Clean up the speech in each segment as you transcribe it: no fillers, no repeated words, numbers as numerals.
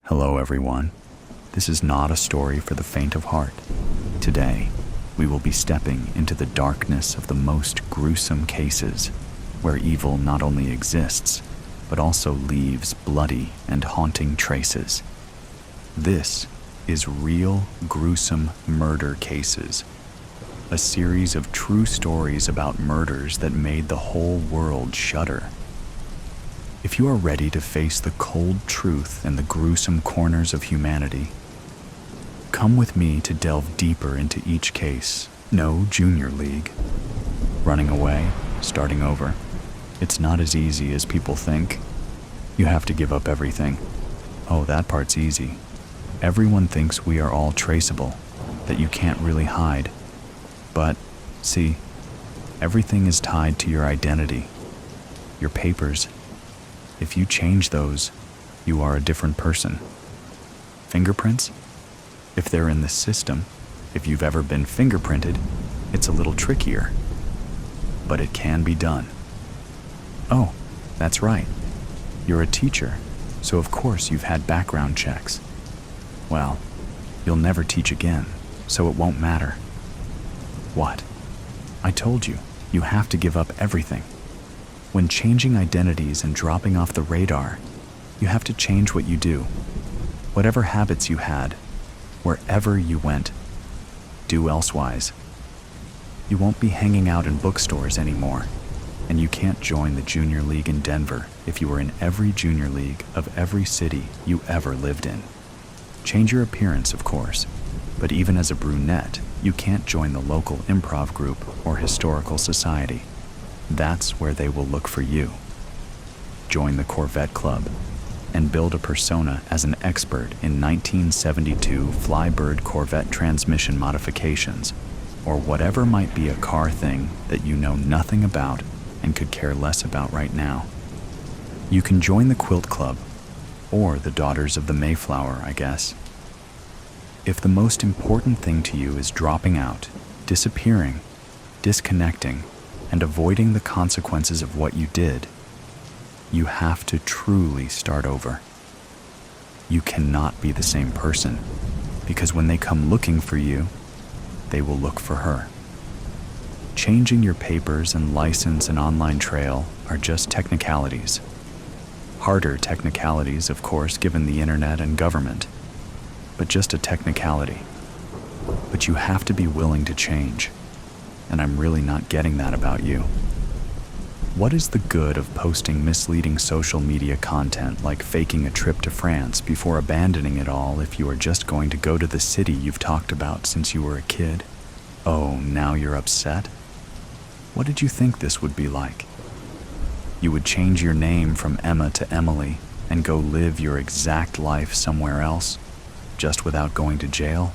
Hello everyone. This is not a story for the faint of heart. Today, we will be stepping into the darkness of the most gruesome cases, where evil not only exists, but also leaves bloody and haunting traces. This is Real Gruesome Murder Cases, a series of true stories about murders that made the whole world shudder. If you are ready to face the cold truth and the gruesome corners of humanity, come with me to delve deeper into each case. No junior league. Running away, starting over. It's not as easy as people think. You have to give up everything. Oh, that part's easy. Everyone thinks we are all traceable, that you can't really hide. But, see, everything is tied to your identity, your papers. If you change those, you are a different person. Fingerprints? If they're in the system, if you've ever been fingerprinted, it's a little trickier. But it can be done. Oh, that's right. You're a teacher, so of course you've had background checks. Well, you'll never teach again, so it won't matter. What? I told you, you have to give up everything. When changing identities and dropping off the radar, you have to change what you do. Whatever habits you had, wherever you went, do elsewise. You won't be hanging out in bookstores anymore, and you can't join the junior league in Denver if you were in every junior league of every city you ever lived in. Change your appearance, of course, but even as a brunette, you can't join the local improv group or historical society. That's where they will look for you. Join the Corvette Club and build a persona as an expert in 1972 Flybird Corvette transmission modifications, or whatever might be a car thing that you know nothing about and could care less about right now. You can join the Quilt Club, or the Daughters of the Mayflower, I guess. If the most important thing to you is dropping out, disappearing, disconnecting, and avoiding the consequences of what you did, you have to truly start over. You cannot be the same person, because when they come looking for you, they will look for her. Changing your papers and license and online trail are just technicalities. Harder technicalities, of course, given the internet and government, but just a technicality. But you have to be willing to change. And I'm really not getting that about you. What is the good of posting misleading social media content like faking a trip to France before abandoning it all if you are just going to go to the city you've talked about since you were a kid? Oh, now you're upset? What did you think this would be like? You would change your name from Emma to Emily and go live your exact life somewhere else, just without going to jail?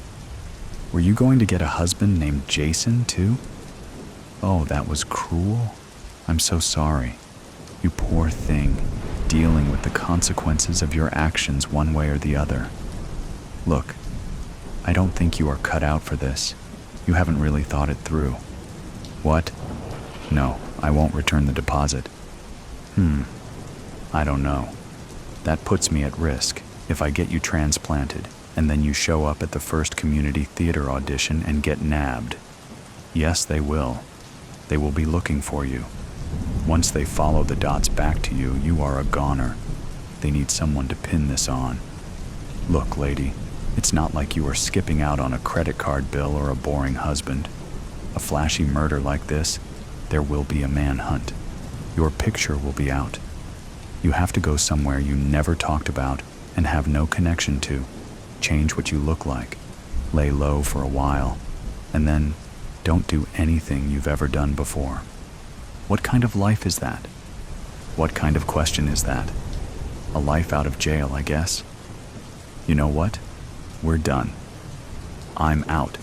Were you going to get a husband named Jason too? Oh, that was cruel. I'm so sorry. You poor thing, dealing with the consequences of your actions one way or the other. Look, I don't think you are cut out for this. You haven't really thought it through. What? No, I won't return the deposit. I don't know. That puts me at risk if I get you transplanted and then you show up at the first community theater audition and get nabbed. Yes, they will. They will be looking for you. Once they follow the dots back to you, you are a goner. They need someone to pin this on. Look, lady, it's not like you are skipping out on a credit card bill or a boring husband. A flashy murder like this, there will be a manhunt. Your picture will be out. You have to go somewhere you never talked about and have no connection to. Change what you look like. Lay low for a while. And then don't do anything you've ever done before. What kind of life is that? What kind of question is that? A life out of jail, I guess. You know what? We're done. I'm out.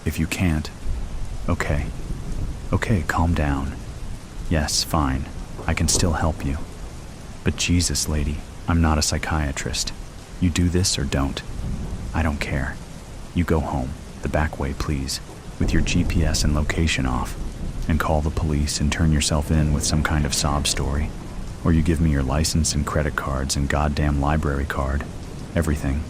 If you can't, okay, calm down. Yes, fine, I can still help you. But Jesus, lady, I'm not a psychiatrist. You do this or don't. I don't care. You go home, the back way, please, with your GPS and location off, and call the police and turn yourself in with some kind of sob story. Or you give me your license and credit cards and goddamn library card. everything,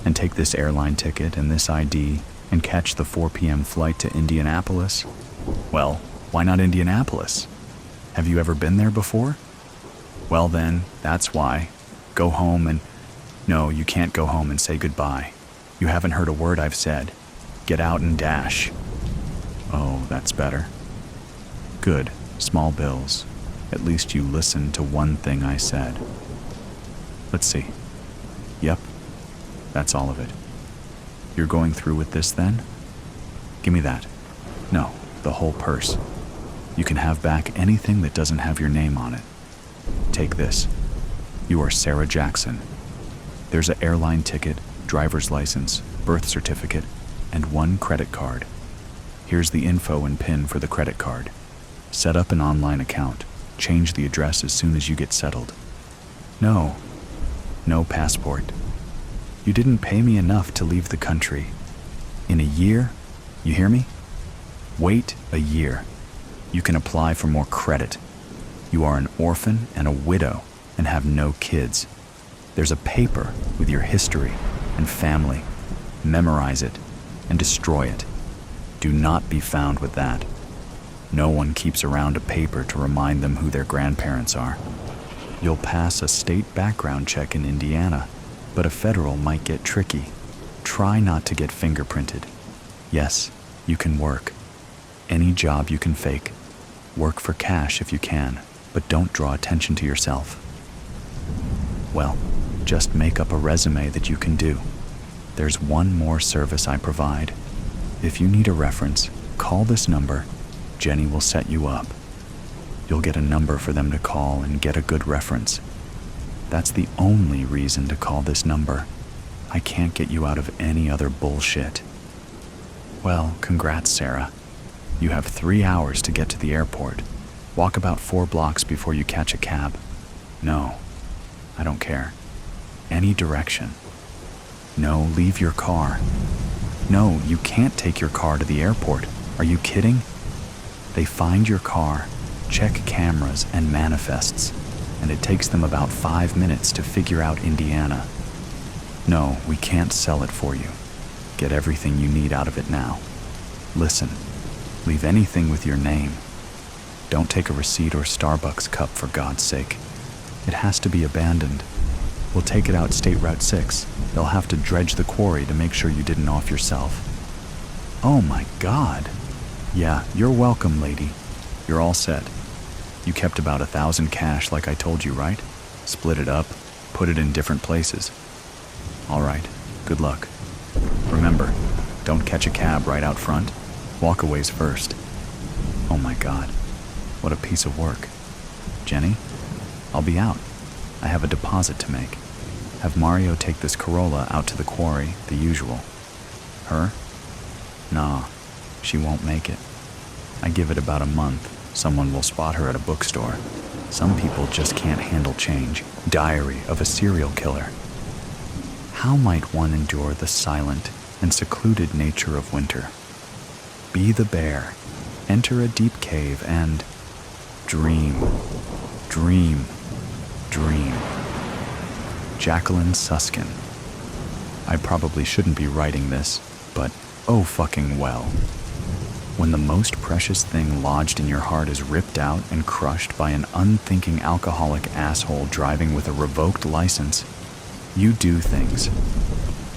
and take this airline ticket and this ID and catch the 4 p.m. flight to Indianapolis? Well, why not Indianapolis? Have you ever been there before? Well then, that's why. Go home and... No, you can't go home and say goodbye. You haven't heard a word I've said. Get out and dash. Oh, that's better. Good, small bills. At least you listened to one thing I said. Let's see. Yep, that's all of it. You're going through with this then? Give me that. No, the whole purse. You can have back anything that doesn't have your name on it. Take this. You are Sarah Jackson. There's an airline ticket, driver's license, birth certificate, and 1 credit card. Here's the info and PIN for the credit card. Set up an online account. Change the address as soon as you get settled. No passport. You didn't pay me enough to leave the country. In a year, you hear me? Wait a year. You can apply for more credit. You are an orphan and a widow and have no kids. There's a paper with your history and family. Memorize it and destroy it. Do not be found with that. No one keeps around a paper to remind them who their grandparents are. You'll pass a state background check in Indiana, but a federal might get tricky. Try not to get fingerprinted. Yes, you can work. Any job you can fake. Work for cash if you can, but don't draw attention to yourself. Well, just make up a resume that you can do. There's one more service I provide. If you need a reference, call this number. Jenny will set you up. You'll get a number for them to call and get a good reference. That's the only reason to call this number. I can't get you out of any other bullshit. Well, congrats, Sarah. You have 3 hours to get to the airport. Walk about 4 blocks before you catch a cab. No, I don't care. Any direction. No, leave your car. No, you can't take your car to the airport. Are you kidding? They find your car, check cameras and manifests, and it takes them about 5 minutes to figure out Indiana. No, we can't sell it for you. Get everything you need out of it now. Listen, leave anything with your name. Don't take a receipt or Starbucks cup for God's sake. It has to be abandoned. We'll take it out State Route 6. They'll have to dredge the quarry to make sure you didn't off yourself. Oh my God. Yeah, you're welcome, lady. You're all set. You kept about 1,000 cash like I told you, right? Split it up, put it in different places. All right, good luck. Remember, don't catch a cab right out front. Walkaways first. Oh my God, what a piece of work. Jenny, I'll be out. I have a deposit to make. Have Mario take this Corolla out to the quarry, the usual. Her? Nah, she won't make it. I give it about a month. Someone will spot her at a bookstore. Some people just can't handle change. Diary of a serial killer. How might one endure the silent and secluded nature of winter? Be the bear. Enter a deep cave and dream, dream, dream. Jacqueline Suskin. I probably shouldn't be writing this, but oh fucking well. When the most precious thing lodged in your heart is ripped out and crushed by an unthinking alcoholic asshole driving with a revoked license, you do things,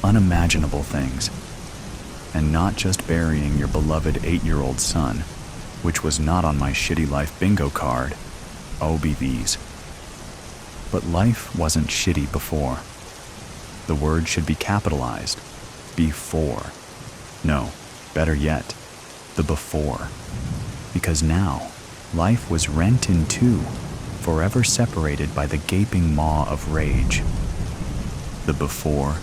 unimaginable things, and not just burying your beloved 8-year-old son, which was not on my shitty life bingo card. Oh, be these. But life wasn't shitty before. The word should be capitalized. Before. No, better yet, the before. Because now, life was rent in two, forever separated by the gaping maw of rage. The before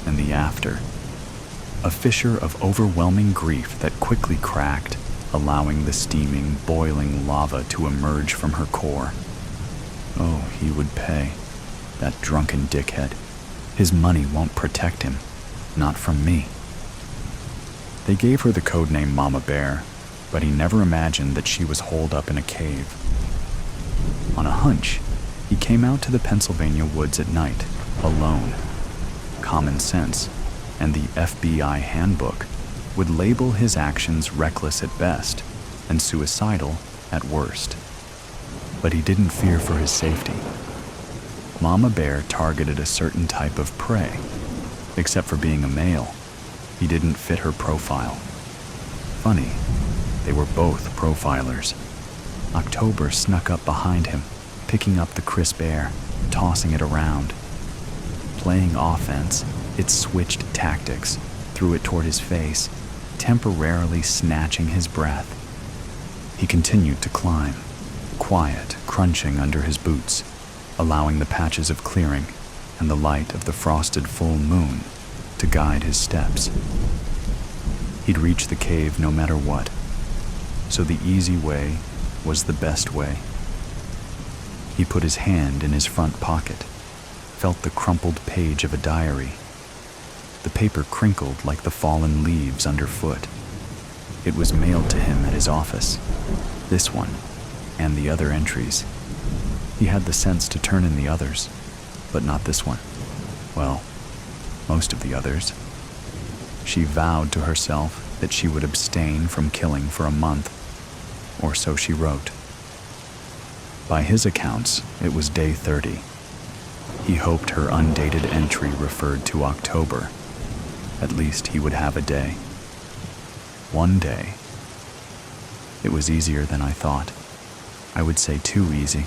and the after. A fissure of overwhelming grief that quickly cracked, allowing the steaming, boiling lava to emerge from her core. Oh, he would pay. That drunken dickhead. His money won't protect him. Not from me. They gave her the codename Mama Bear, but he never imagined that she was holed up in a cave. On a hunch, he came out to the Pennsylvania woods at night, alone. common sense and the FBI handbook would label his actions reckless at best and suicidal at worst. But he didn't fear for his safety. Mama Bear targeted a certain type of prey. Except for being a male, he didn't fit her profile. Funny, they were both profilers. October snuck up behind him, picking up the crisp air, tossing it around. Playing offense, it switched tactics, threw it toward his face, temporarily snatching his breath. He continued to climb, quiet, crunching under his boots, allowing the patches of clearing and the light of the frosted full moon to guide his steps. He'd reach the cave no matter what, so the easy way was the best way. He put his hand in his front pocket, felt the crumpled page of a diary. The paper crinkled like the fallen leaves underfoot. It was mailed to him at his office, this one, and the other entries. He had the sense to turn in the others, but not this one. Well, most of the others. She vowed to herself that she would abstain from killing for a month, or so she wrote. By his accounts, it was day 30. He hoped her undated entry referred to October. At least he would have a day. One day. It was easier than I thought. I would say too easy.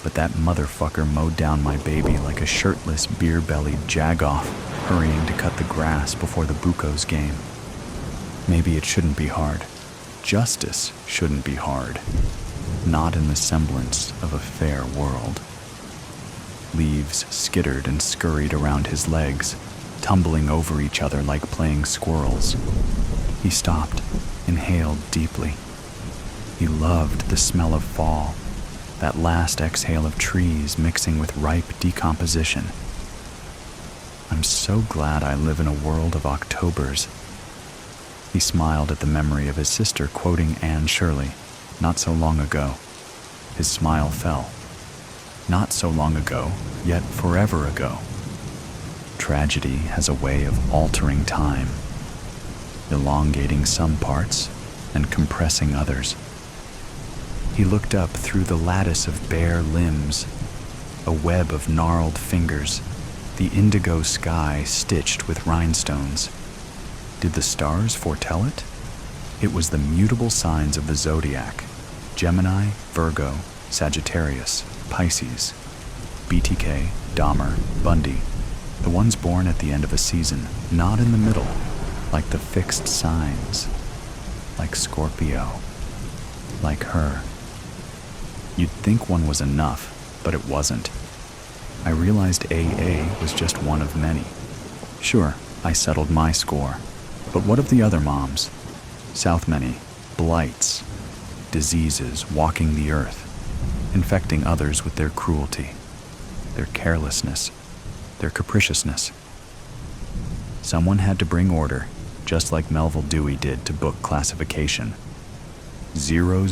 But that motherfucker mowed down my baby like a shirtless, beer-bellied jagoff, hurrying to cut the grass before the Buccos game. Maybe it shouldn't be hard. Justice shouldn't be hard. Not in the semblance of a fair world. Leaves skittered and scurried around his legs, tumbling over each other like playing squirrels. He stopped, inhaled deeply. He loved the smell of fall, that last exhale of trees mixing with ripe decomposition. I'm so glad I live in a world of Octobers. He smiled at the memory of his sister quoting Anne Shirley, not so long ago. His smile fell. Not so long ago, yet forever ago. Tragedy has a way of altering time, elongating some parts and compressing others. He looked up through the lattice of bare limbs, a web of gnarled fingers, the indigo sky stitched with rhinestones. Did the stars foretell it? It was the mutable signs of the zodiac: Gemini, Virgo, Sagittarius, Pisces, BTK, Dahmer, Bundy, the ones born at the end of a season, not in the middle, like the fixed signs, like Scorpio, like her. You'd think one was enough, but it wasn't. I realized AA was just one of many. Sure, I settled my score, but what of the other moms? Southmany, blights, diseases walking the earth, infecting others with their cruelty, their carelessness, their capriciousness. Someone had to bring order, just like Melville Dewey did to book classification. 000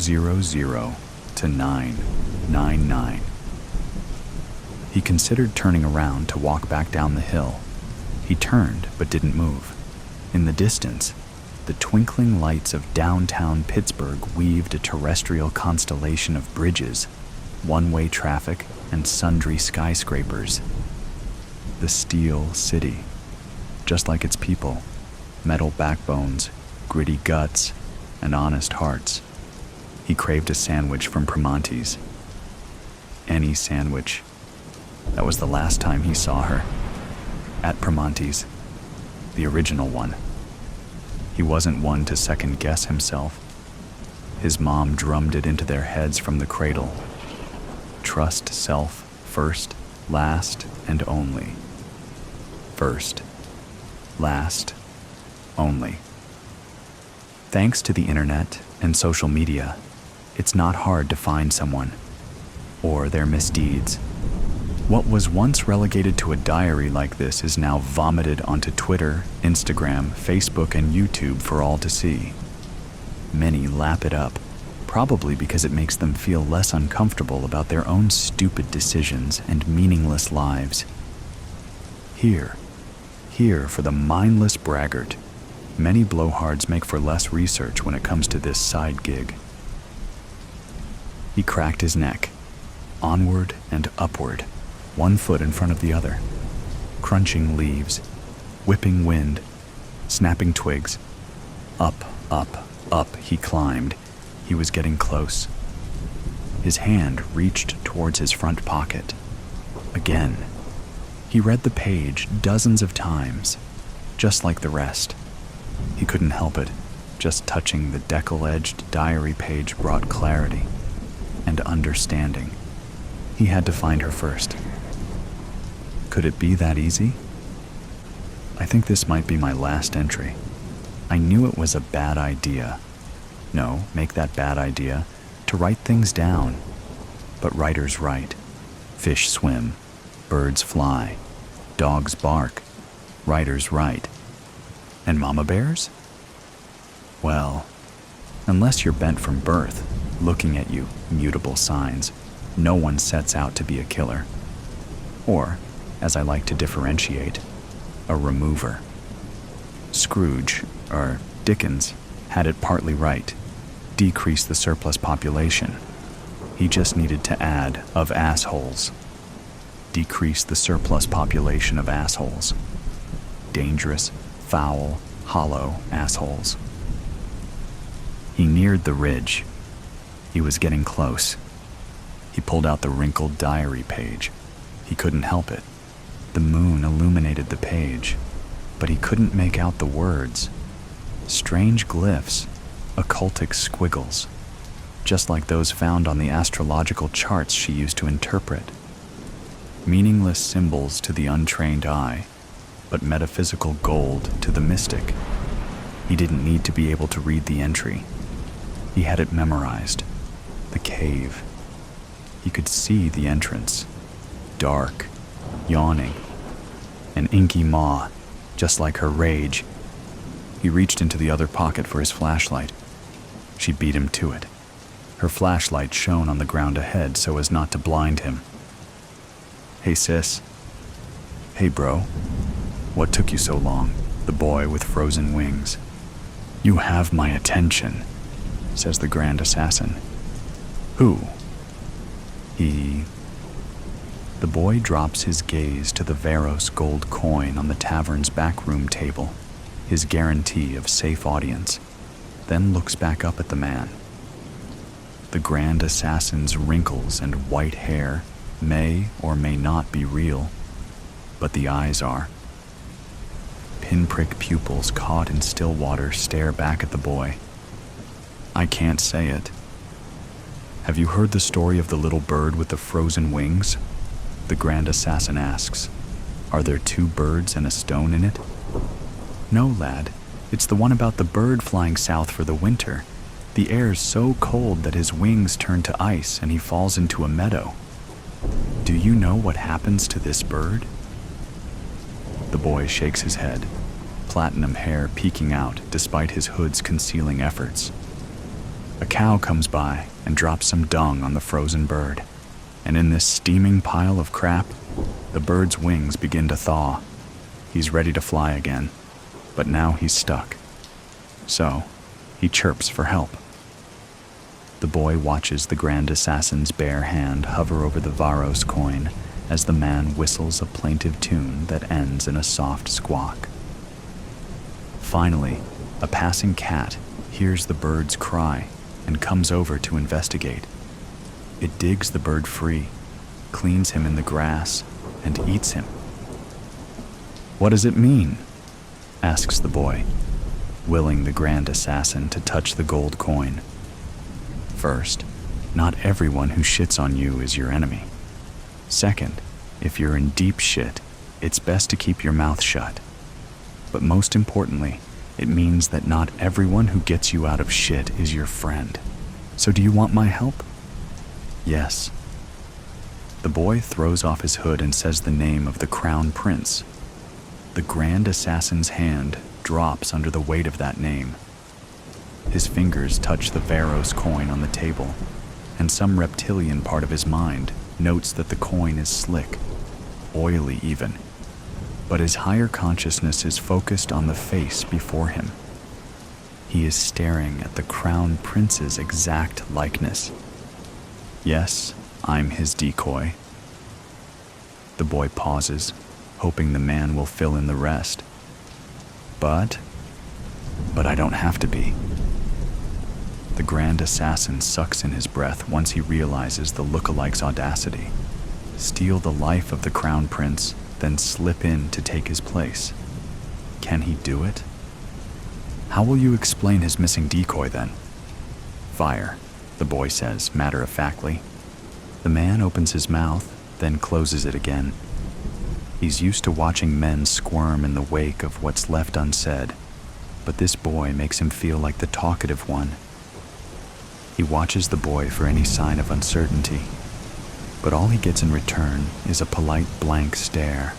to 999. He considered turning around to walk back down the hill. He turned, but didn't move. In the distance, the twinkling lights of downtown Pittsburgh weaved a terrestrial constellation of bridges, one-way traffic, and sundry skyscrapers. The Steel City, just like its people, metal backbones, gritty guts, and honest hearts. He craved a sandwich from Primanti's. Any sandwich. That was the last time he saw her. At Primanti's. The original one. He wasn't one to second-guess himself. His mom drummed it into their heads from the cradle. Trust self first, last, and only. First, last, only. Thanks to the internet and social media, it's not hard to find someone, or their misdeeds. What was once relegated to a diary like this is now vomited onto Twitter, Instagram, Facebook, and YouTube for all to see. Many lap it up, probably because it makes them feel less uncomfortable about their own stupid decisions and meaningless lives. Here, Here for the mindless braggart. Many blowhards make for less research when it comes to this side gig. He cracked his neck, onward and upward, one foot in front of the other, crunching leaves, whipping wind, snapping twigs. Up, up, up he climbed. He was getting close. His hand reached towards his front pocket. Again. He read the page dozens of times, just like the rest. He couldn't help it. Just touching the decal-edged diary page brought clarity and understanding. He had to find her first. Could it be that easy? I think this might be my last entry. I knew it was a bad idea. No, make that bad idea, to write things down. But writers write. Fish swim. Birds fly. Dogs bark. Writers write. And mama bears? Well, unless you're bent from birth, looking at you, mutable signs, no one sets out to be a killer. Or, as I like to differentiate, a remover. Scrooge, or Dickens, had it partly right. Decrease the surplus population. He just needed to add of assholes. Decrease the surplus population of assholes. Dangerous, foul, hollow assholes. He neared the ridge. He was getting close. He pulled out the wrinkled diary page. He couldn't help it. The moon illuminated the page, but he couldn't make out the words. Strange glyphs, occultic squiggles, just like those found on the astrological charts she used to interpret. Meaningless symbols to the untrained eye, but metaphysical gold to the mystic. He didn't need to be able to read the entry. He had it memorized. The cave. He could see the entrance. Dark, yawning. An inky maw, just like her rage. He reached into the other pocket for his flashlight. She beat him to it. Her flashlight shone on the ground ahead so as not to blind him. Hey, sis. Hey, bro. What took you so long? The boy with frozen wings. You have my attention, says the grand assassin. Who? He. The boy drops his gaze to the Varos gold coin on the tavern's backroom table, his guarantee of safe audience, then looks back up at the man. The grand assassin's wrinkles and white hair may or may not be real, but the eyes are. Pinprick pupils caught in still water stare back at the boy. I can't say it. Have you heard the story of the little bird with the frozen wings? The grand assassin asks. Are there two birds and a stone in it? No, lad. It's the one about the bird flying south for the winter. The air's so cold that his wings turn to ice and he falls into a meadow. Do you know what happens to this bird? The boy shakes his head, platinum hair peeking out despite his hood's concealing efforts. A cow comes by and drops some dung on the frozen bird, and in this steaming pile of crap, the bird's wings begin to thaw. He's ready to fly again, but now he's stuck. So, he chirps for help. The boy watches the grand assassin's bare hand hover over the Varos coin as the man whistles a plaintive tune that ends in a soft squawk. Finally, a passing cat hears the bird's cry and comes over to investigate. It digs the bird free, cleans him in the grass, and eats him. What does it mean? Asks the boy, willing the grand assassin to touch the gold coin. First, not everyone who shits on you is your enemy. Second, if you're in deep shit, it's best to keep your mouth shut. But most importantly, it means that not everyone who gets you out of shit is your friend. So do you want my help? Yes. The boy throws off his hood and says the name of the crown prince. The grand assassin's hand drops under the weight of that name. His fingers touch the Varos coin on the table, and some reptilian part of his mind notes that the coin is slick, oily even. but his higher consciousness is focused on the face before him. He is staring at the Crown Prince's exact likeness. Yes, I'm his decoy. The boy pauses, hoping the man will fill in the rest. But I don't have to be. The Grand Assassin sucks in his breath once he realizes the lookalike's audacity. Steal the life of the Crown Prince, then slip in to take his place. Can he do it? How will you explain his missing decoy then? Fire, the boy says matter-of-factly. The man opens his mouth, then closes it again. He's used to watching men squirm in the wake of what's left unsaid, but this boy makes him feel like the talkative one. He watches the boy for any sign of uncertainty, but all he gets in return is a polite blank stare.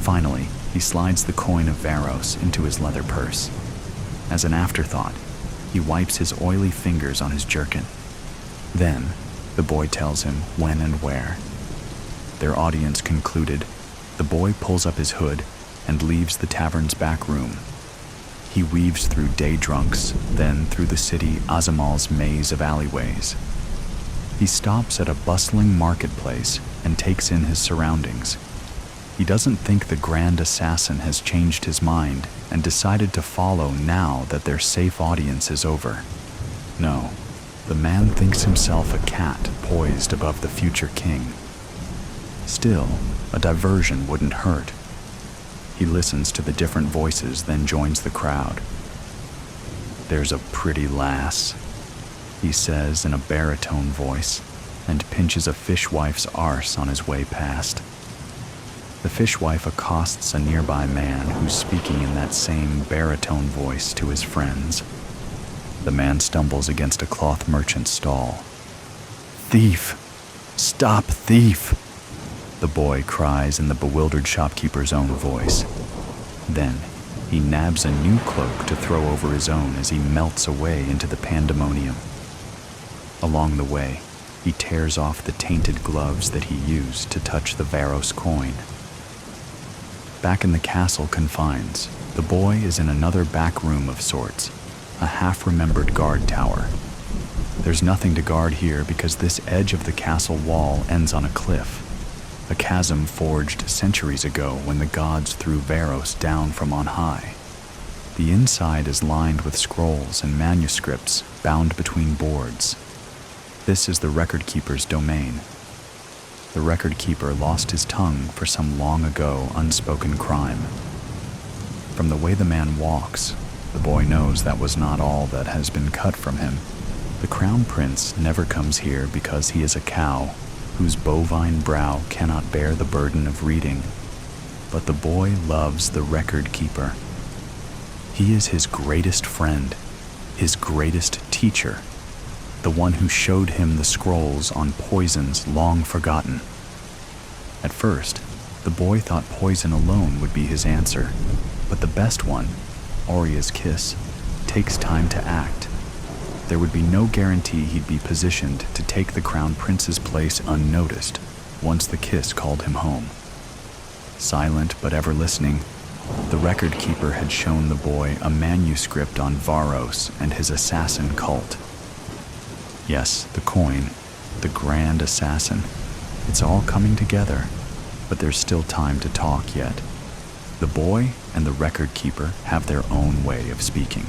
Finally, he slides the coin of Varos into his leather purse. As an afterthought, he wipes his oily fingers on his jerkin. Then, the boy tells him when and where. Their audience concluded, the boy pulls up his hood and leaves the tavern's back room. He weaves through day drunks, then through the city Azamal's maze of alleyways. He stops at a bustling marketplace and takes in his surroundings. He doesn't think the Grand Assassin has changed his mind and decided to follow now that their safe audience is over. No, the man thinks himself a cat poised above the future king. Still, a diversion wouldn't hurt. He listens to the different voices, then joins the crowd. There's a pretty lass, he says in a baritone voice, and pinches a fishwife's arse on his way past. The fishwife accosts a nearby man who's speaking in that same baritone voice to his friends. The man stumbles against a cloth merchant's stall. Thief! Stop, thief! The boy cries in the bewildered shopkeeper's own voice. Then, he nabs a new cloak to throw over his own as he melts away into the pandemonium. Along the way, he tears off the tainted gloves that he used to touch the Varos coin. Back in the castle confines, the boy is in another back room of sorts, a half-remembered guard tower. There's nothing to guard here because this edge of the castle wall ends on a cliff, a chasm forged centuries ago when the gods threw Varos down from on high. The inside is lined with scrolls and manuscripts bound between boards. This is the record-keeper's domain. The record-keeper lost his tongue for some long-ago unspoken crime. From the way the man walks, the boy knows that was not all that has been cut from him. The Crown Prince never comes here because he is a cow whose bovine brow cannot bear the burden of reading. But the boy loves the record-keeper. He is his greatest friend, his greatest teacher, the one who showed him the scrolls on poisons long forgotten. At first, the boy thought poison alone would be his answer, but the best one, Auria's kiss, takes time to act. There would be no guarantee he'd be positioned to take the Crown Prince's place unnoticed once the kiss called him home. Silent but ever listening, the record-keeper had shown the boy a manuscript on Varos and his assassin cult. Yes, the coin, the Grand Assassin. It's all coming together, but there's still time to talk yet. The boy and the record-keeper have their own way of speaking.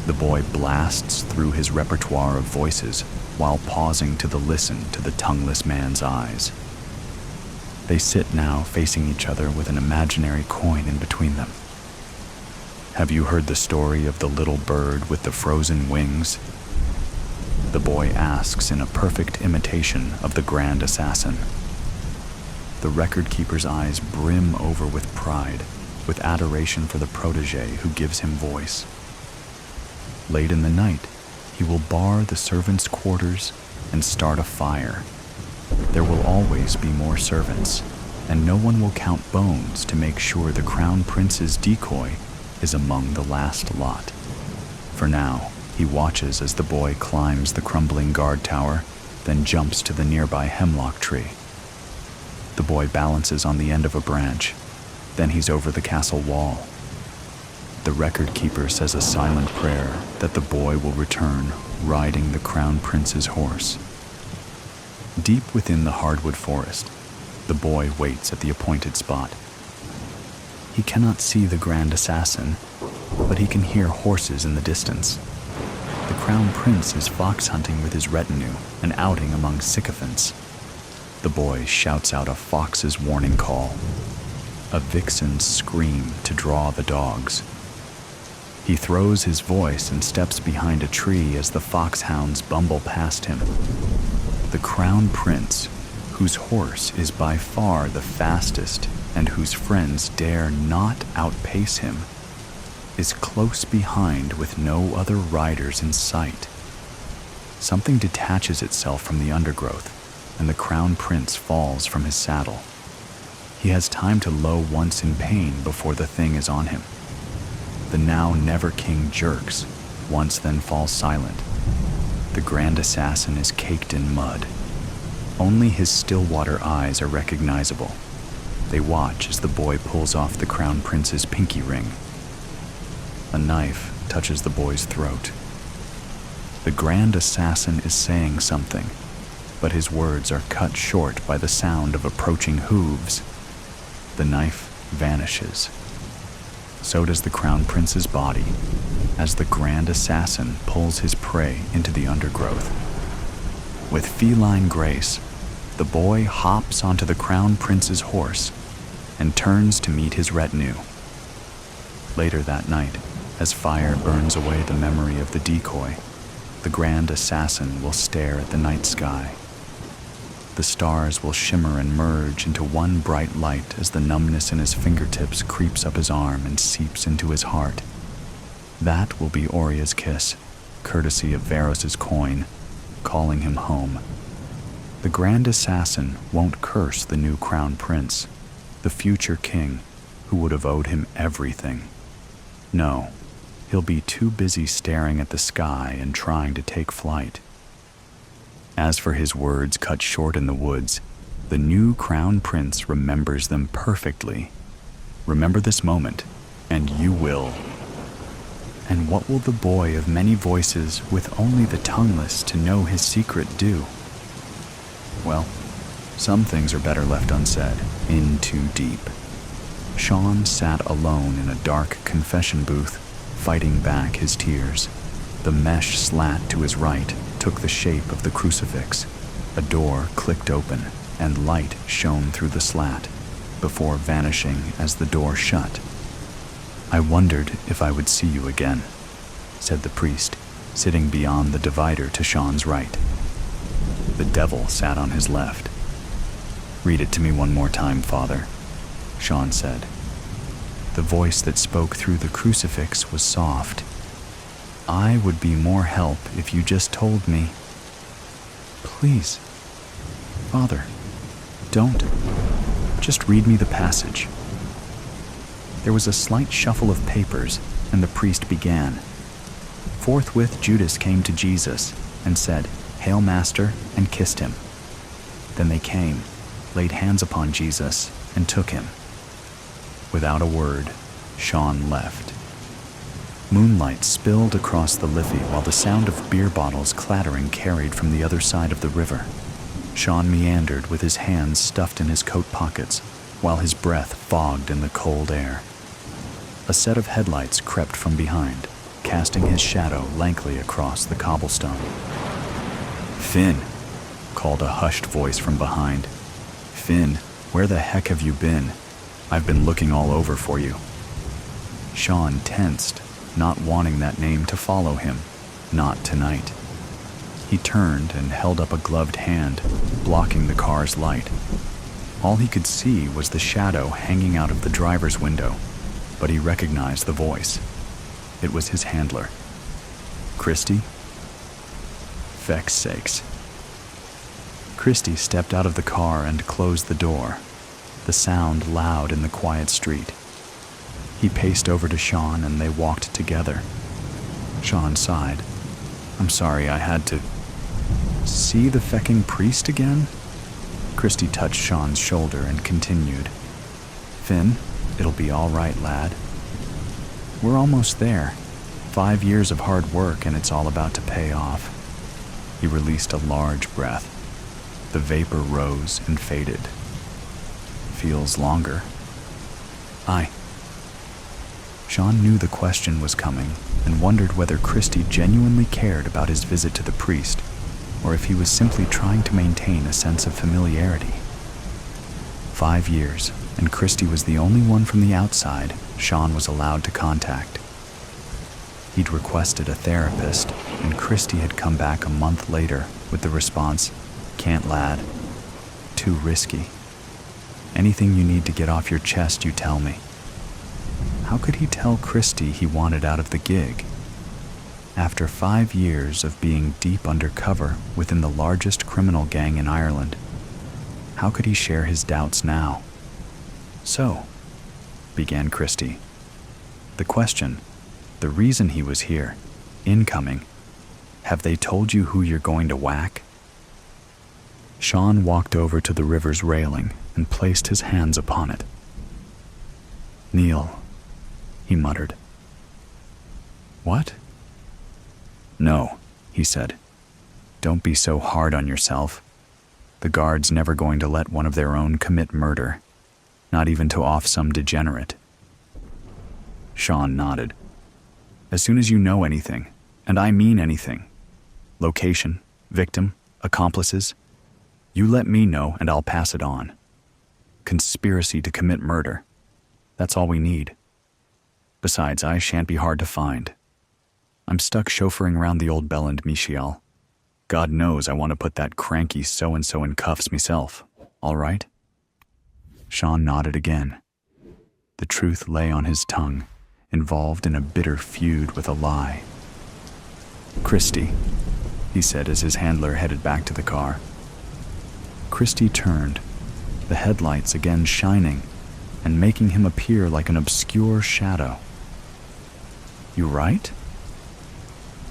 The boy blasts through his repertoire of voices while pausing to listen to the tongueless man's eyes. They sit now facing each other with an imaginary coin in between them. Have you heard the story of the little bird with the frozen wings? The boy asks in a perfect imitation of the Grand Assassin. The record-keeper's eyes brim over with pride, with adoration for the protege who gives him voice. Late in the night, he will bar the servants' quarters and start a fire. There will always be more servants, and no one will count bones to make sure the Crown Prince's decoy is among the last lot. For now, he watches as the boy climbs the crumbling guard tower, then jumps to the nearby hemlock tree. The boy balances on the end of a branch. Then he's over the castle wall. The record keeper says a silent prayer that the boy will return riding the crown prince's horse. Deep within the hardwood forest, the boy waits at the appointed spot. He cannot see the grand assassin, but he can hear horses in the distance. The crown prince is fox hunting with his retinue, an outing among sycophants. The boy shouts out a fox's warning call, a vixen's scream to draw the dogs. He throws his voice and steps behind a tree as the foxhounds bumble past him. The crown prince, whose horse is by far the fastest and whose friends dare not outpace him, is close behind with no other riders in sight. Something detaches itself from the undergrowth, and the crown prince falls from his saddle. He has time to low once in pain before the thing is on him. The now never king jerks, once then falls silent. The grand assassin is caked in mud. Only his still-water eyes are recognizable. They watch as the boy pulls off the crown prince's pinky ring. A knife touches the boy's throat. The grand assassin is saying something, but his words are cut short by the sound of approaching hooves. The knife vanishes. So does the crown prince's body, as the grand assassin pulls his prey into the undergrowth. With feline grace, the boy hops onto the crown prince's horse and turns to meet his retinue. Later that night, as fire burns away the memory of the decoy, the grand assassin will stare at the night sky. The stars will shimmer and merge into one bright light as the numbness in his fingertips creeps up his arm and seeps into his heart. That will be Oria's kiss, courtesy of Varos's coin, calling him home. The grand assassin won't curse the new crown prince, the future king, who would have owed him everything. No, he'll be too busy staring at the sky and trying to take flight. As for his words cut short in the woods, the new crown prince remembers them perfectly. Remember this moment, and you will. And what will the boy of many voices with only the tongueless to know his secret do? Well, some things are better left unsaid, in too deep. Sean sat alone in a dark confession booth, fighting back his tears. The mesh slat to his right took the shape of the crucifix. A door clicked open, and light shone through the slat, before vanishing as the door shut. "I wondered if I would see you again," said the priest, sitting beyond the divider to Sean's right. The devil sat on his left. "Read it to me one more time, Father," Sean said. The voice that spoke through the crucifix was soft. "I would be more help if you just told me." "Please, Father, don't. Just read me the passage." There was a slight shuffle of papers, and the priest began. "Forthwith Judas came to Jesus and said, 'Hail, Master,' and kissed him. Then they came, laid hands upon Jesus, and took him." Without a word, Sean left. Moonlight spilled across the Liffey while the sound of beer bottles clattering carried from the other side of the river. Sean meandered with his hands stuffed in his coat pockets, while his breath fogged in the cold air. A set of headlights crept from behind, casting his shadow lankly across the cobblestone. "Finn," called a hushed voice from behind. "Finn, where the heck have you been? I've been looking all over for you." Sean tensed, not wanting that name to follow him. Not tonight. He turned and held up a gloved hand, blocking the car's light. All he could see was the shadow hanging out of the driver's window, but he recognized the voice. It was his handler. "Christy?" Feck's sakes. Christy stepped out of the car and closed the door, the sound loud in the quiet street. He paced over to Sean and they walked together. Sean sighed. "I'm sorry I had to..." "See the fecking priest again?" Christy touched Sean's shoulder and continued. Finn, it'll be all right, lad. We're almost there. 5 years of hard work and it's all about to pay off. He released a large breath. The vapor rose and faded. Feels longer. Aye. Sean knew the question was coming and wondered whether Christy genuinely cared about his visit to the priest, or if he was simply trying to maintain a sense of familiarity. 5 years, and Christy was the only one from the outside Sean was allowed to contact. He'd requested a therapist, and Christy had come back a month later with the response, "Can't, lad. Too risky. Anything you need to get off your chest, you tell me." How could he tell Christy he wanted out of the gig? After 5 years of being deep undercover within the largest criminal gang in Ireland, how could he share his doubts now? "So," began Christy, "the question, the reason he was here, incoming, have they told you who you're going to whack?" Sean walked over to the river's railing and placed his hands upon it. "Neil," he muttered. "What?" "No," he said. "Don't be so hard on yourself. The guard's never going to let one of their own commit murder, not even to off some degenerate." Sean nodded. "As soon as you know anything, and I mean anything, location, victim, accomplices, you let me know and I'll pass it on. Conspiracy to commit murder. That's all we need. Besides, I shan't be hard to find. I'm stuck chauffeuring around the old Bell and Michiel. God knows I want to put that cranky so-and-so in cuffs myself. All right?" Sean nodded again. The truth lay on his tongue, involved in a bitter feud with a lie. "Christy," he said as his handler headed back to the car. Christy turned, the headlights again shining and making him appear like an obscure shadow. "You right?"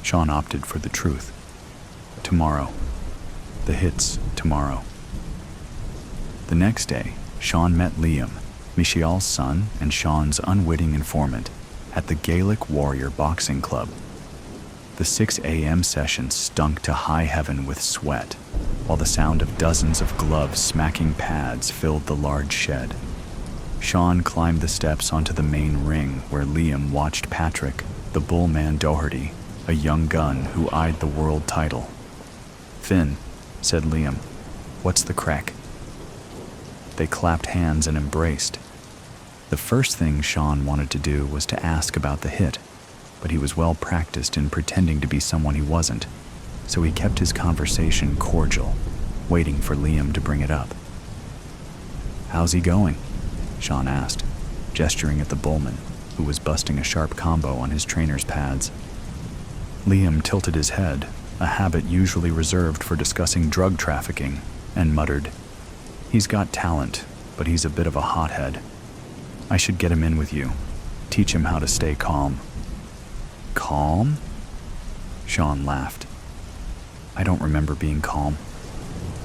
Sean opted for the truth. "Tomorrow. The hit's tomorrow." The next day, Sean met Liam, Michiel's son and Sean's unwitting informant, at the Gaelic Warrior Boxing Club. The 6 a.m. session stunk to high heaven with sweat, while the sound of dozens of gloves smacking pads filled the large shed. Sean climbed the steps onto the main ring where Liam watched Patrick, the bullman Doherty, a young gun who eyed the world title. "Finn," said Liam, "what's the crack?" They clapped hands and embraced. The first thing Sean wanted to do was to ask about the hit, but he was well practiced in pretending to be someone he wasn't, so he kept his conversation cordial, waiting for Liam to bring it up. "How's he going?" Sean asked, gesturing at the bullman, who was busting a sharp combo on his trainer's pads. Liam tilted his head, a habit usually reserved for discussing drug trafficking, and muttered, "He's got talent, but he's a bit of a hothead. I should get him in with you, teach him how to stay calm." "Calm?" Sean laughed. "I don't remember being calm.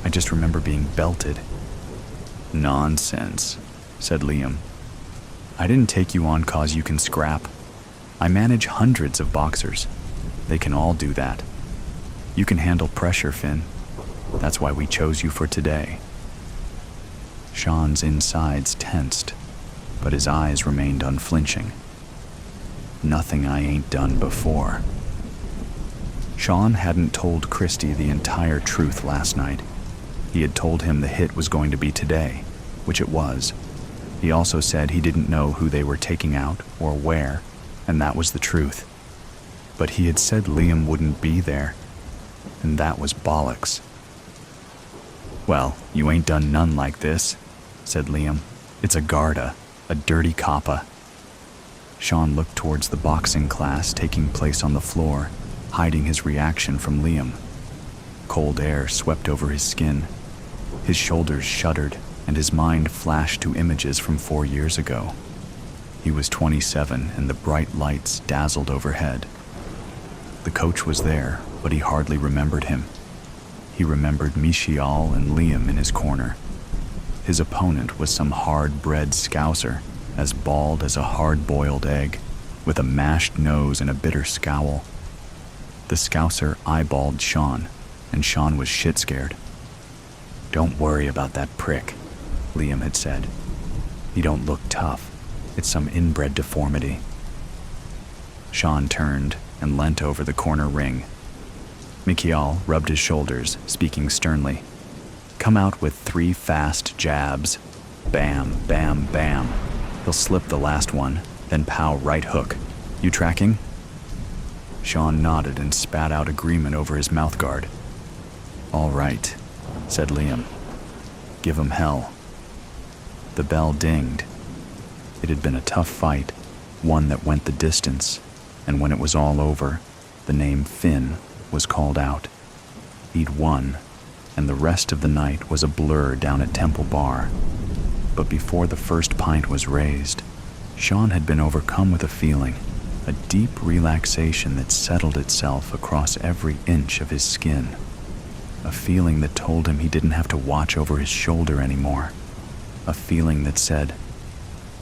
I just remember being belted." "Nonsense," said Liam. "I didn't take you on 'cause you can scrap. I manage hundreds of boxers. They can all do that. You can handle pressure, Finn. That's why we chose you for today." Sean's insides tensed, but his eyes remained unflinching. Nothing I ain't done before. Sean hadn't told Christy the entire truth last night. He had told him the hit was going to be today, which it was. He also said he didn't know who they were taking out or where, and that was the truth. But he had said Liam wouldn't be there, and that was bollocks. "Well, you ain't done none like this," said Liam. "It's a Garda, a dirty coppa." Sean looked towards the boxing class taking place on the floor, hiding his reaction from Liam. Cold air swept over his skin. His shoulders shuddered, and his mind flashed to images from 4 years ago. He was 27, and the bright lights dazzled overhead. The coach was there, but he hardly remembered him. He remembered Michiel and Liam in his corner, his opponent was some hard-bred scouser, as bald as a hard-boiled egg, with a mashed nose and a bitter scowl. The scouser eyeballed Sean, and Sean was shit-scared. "Don't worry about that prick," Liam had said. "He don't look tough. It's some inbred deformity." Sean turned and leant over the corner ring. Mikhail rubbed his shoulders, speaking sternly. "Come out with 3 fast jabs. Bam, bam, bam. He'll slip the last one, then pow right hook. You tracking?" Sean nodded and spat out agreement over his mouthguard. "All right," said Liam. "Give him hell." The bell dinged. It had been a tough fight, one that went the distance, and when it was all over, the name Finn was called out. He'd won, and the rest of the night was a blur down at Temple Bar. But before the first pint was raised, Sean had been overcome with a feeling, a deep relaxation that settled itself across every inch of his skin. A feeling that told him he didn't have to watch over his shoulder anymore. A feeling that said,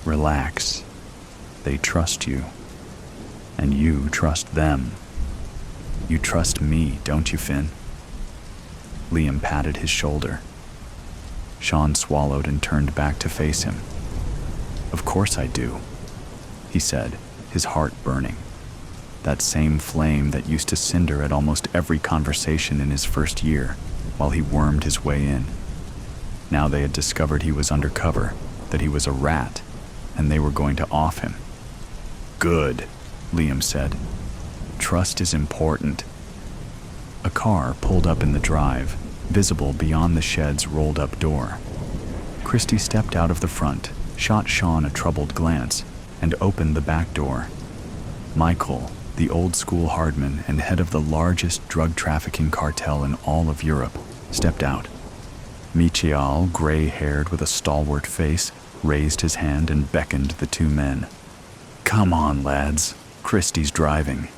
"Relax. They trust you. And you trust them. You trust me, don't you, Finn?" Liam patted his shoulder. Sean swallowed and turned back to face him. "Of course I do," he said, his heart burning. That same flame that used to cinder at almost every conversation in his first year, while he wormed his way in. Now they had discovered he was undercover, that he was a rat, and they were going to off him. "Good," Liam said. "Trust is important." A car pulled up in the drive, visible beyond the shed's rolled-up door. Christy stepped out of the front, shot Sean a troubled glance, and opened the back door. Michael, the old-school hardman and head of the largest drug-trafficking cartel in all of Europe, stepped out. Mikhail, gray-haired with a stalwart face, raised his hand and beckoned the 2 men. "Come on, lads. Christy's driving."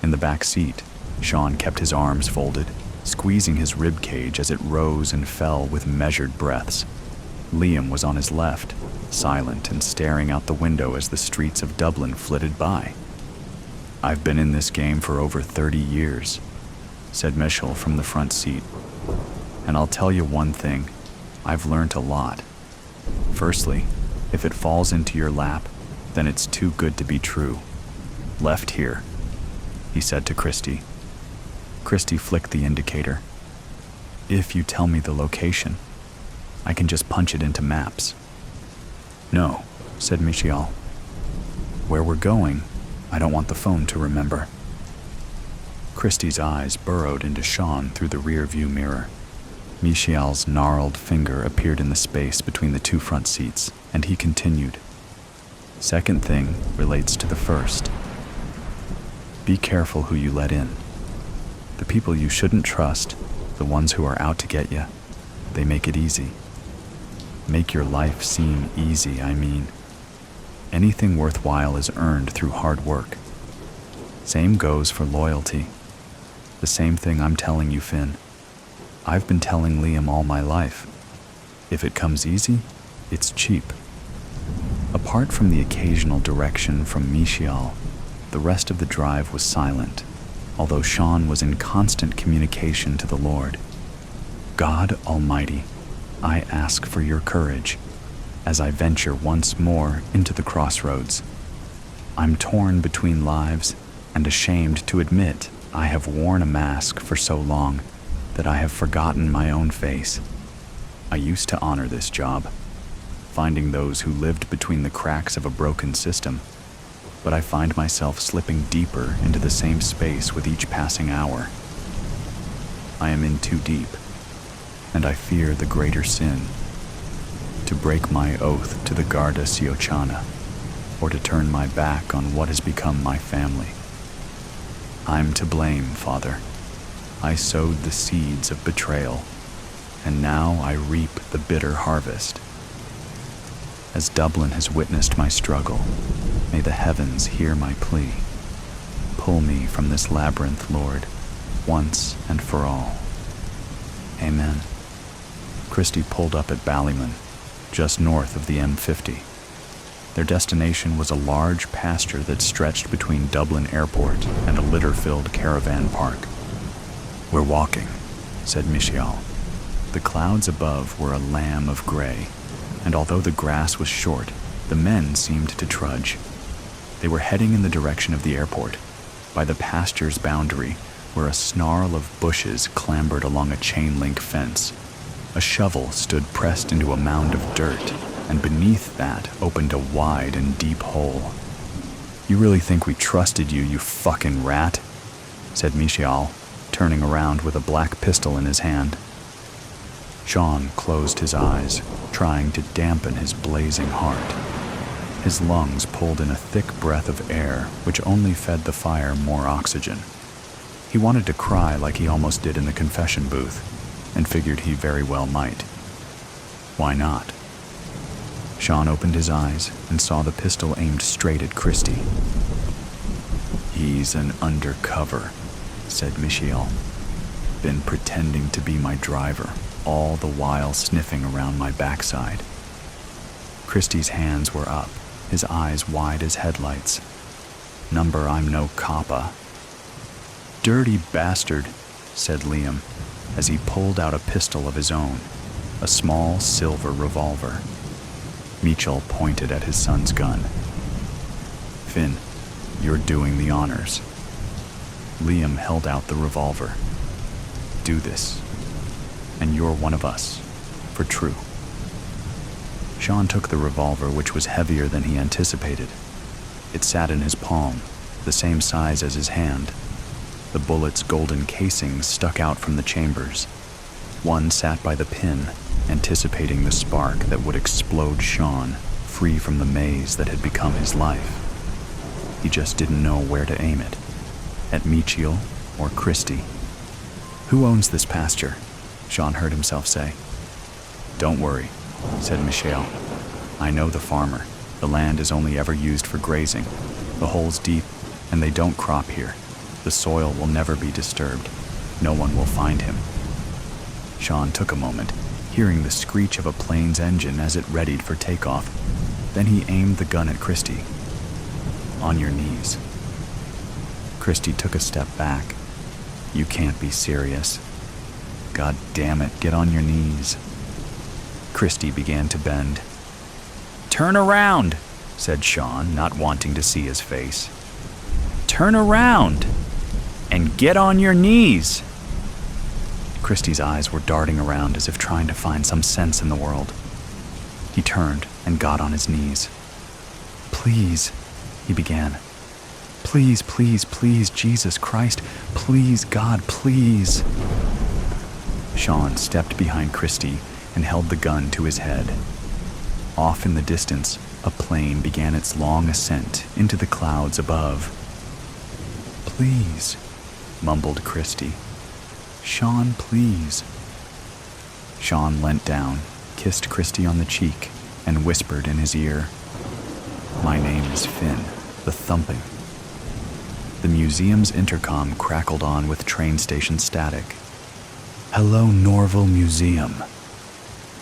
In the back seat, Sean kept his arms folded, squeezing his rib cage as it rose and fell with measured breaths. Liam was on his left, silent and staring out the window as the streets of Dublin flitted by. "I've been in this game for over 30 years, said Michel from the front seat. "And I'll tell you one thing, I've learned a lot. Firstly, if it falls into your lap, then it's too good to be true. Left here," he said to Christy. Christy flicked the indicator. "If you tell me the location, I can just punch it into maps." "No," said Michel. "Where we're going, I don't want the phone to remember." Christy's eyes burrowed into Sean through the rear-view mirror. Michel's gnarled finger appeared in the space between the 2 front seats, and he continued. "Second thing relates to the first. Be careful who you let in. The people you shouldn't trust, the ones who are out to get you, they make it easy. Make your life seem easy, I mean. Anything worthwhile is earned through hard work. Same goes for loyalty. The same thing I'm telling you, Finn. I've been telling Liam all my life. If it comes easy, it's cheap." Apart from the occasional direction from Michel, the rest of the drive was silent, although Sean was in constant communication to the Lord. "God Almighty, I ask for your courage as I venture once more into the crossroads. I'm torn between lives and ashamed to admit I have worn a mask for so long that I have forgotten my own face. I used to honor this job, finding those who lived between the cracks of a broken system, but I find myself slipping deeper into the same space with each passing hour. I am in too deep, and I fear the greater sin, to break my oath to the Garda Síochána, or to turn my back on what has become my family. I'm to blame, Father. I sowed the seeds of betrayal, and now I reap the bitter harvest. As Dublin has witnessed my struggle, may the heavens hear my plea. Pull me from this labyrinth, Lord, once and for all. Amen." Christy pulled up at Ballyman, just north of the M50. Their destination was a large pasture that stretched between Dublin Airport and a litter-filled caravan park. "We're walking," said Michial. The clouds above were a lamb of gray, and although the grass was short, the men seemed to trudge. They were heading in the direction of the airport, by the pasture's boundary, where a snarl of bushes clambered along a chain-link fence. A shovel stood pressed into a mound of dirt, and beneath that opened a wide and deep hole. "You really think we trusted you, you fucking rat?" said Michial, turning around with a black pistol in his hand. Sean closed his eyes, trying to dampen his blazing heart. His lungs pulled in a thick breath of air, which only fed the fire more oxygen. He wanted to cry like he almost did in the confession booth, and figured he very well might. Why not? Sean opened his eyes and saw the pistol aimed straight at Christy. "He's an undercover," said Michiel. "Been pretending to be my driver, all the while sniffing around my backside." Christy's hands were up, his eyes wide as headlights. "Number I'm no coppa." "Dirty bastard," said Liam, as he pulled out a pistol of his own, a small silver revolver. Mitchell pointed at his son's gun. "Finn, you're doing the honors." Liam held out the revolver. "Do this, and you're one of us, for true." Sean took the revolver, which was heavier than he anticipated. It sat in his palm, the same size as his hand. The bullet's golden casings stuck out from the chambers. One sat by the pin, anticipating the spark that would explode Sean, free from the maze that had become his life. He just didn't know where to aim it, at Michiel or Christy. "Who owns this pasture?" Sean heard himself say. "Don't worry," said Michelle. "I know the farmer. The land is only ever used for grazing. The hole's deep, and they don't crop here. The soil will never be disturbed. No one will find him." Sean took a moment, hearing the screech of a plane's engine as it readied for takeoff. Then he aimed the gun at Christy. "On your knees." Christy took a step back. "You can't be serious." "God damn it, get on your knees." Christy began to bend. "Turn around," said Sean, not wanting to see his face. "Turn around and get on your knees." Christy's eyes were darting around as if trying to find some sense in the world. He turned and got on his knees. "Please," he began. "Please, please, please, Jesus Christ. Please, God, please." Sean stepped behind Christy and held the gun to his head. Off in the distance, a plane began its long ascent into the clouds above. "Please," mumbled Christy. "Sean, please." Sean leant down, kissed Christy on the cheek, and whispered in his ear, "My name is Finn, the Thumping." The museum's intercom crackled on with train station static. "Hello, Norval Museum."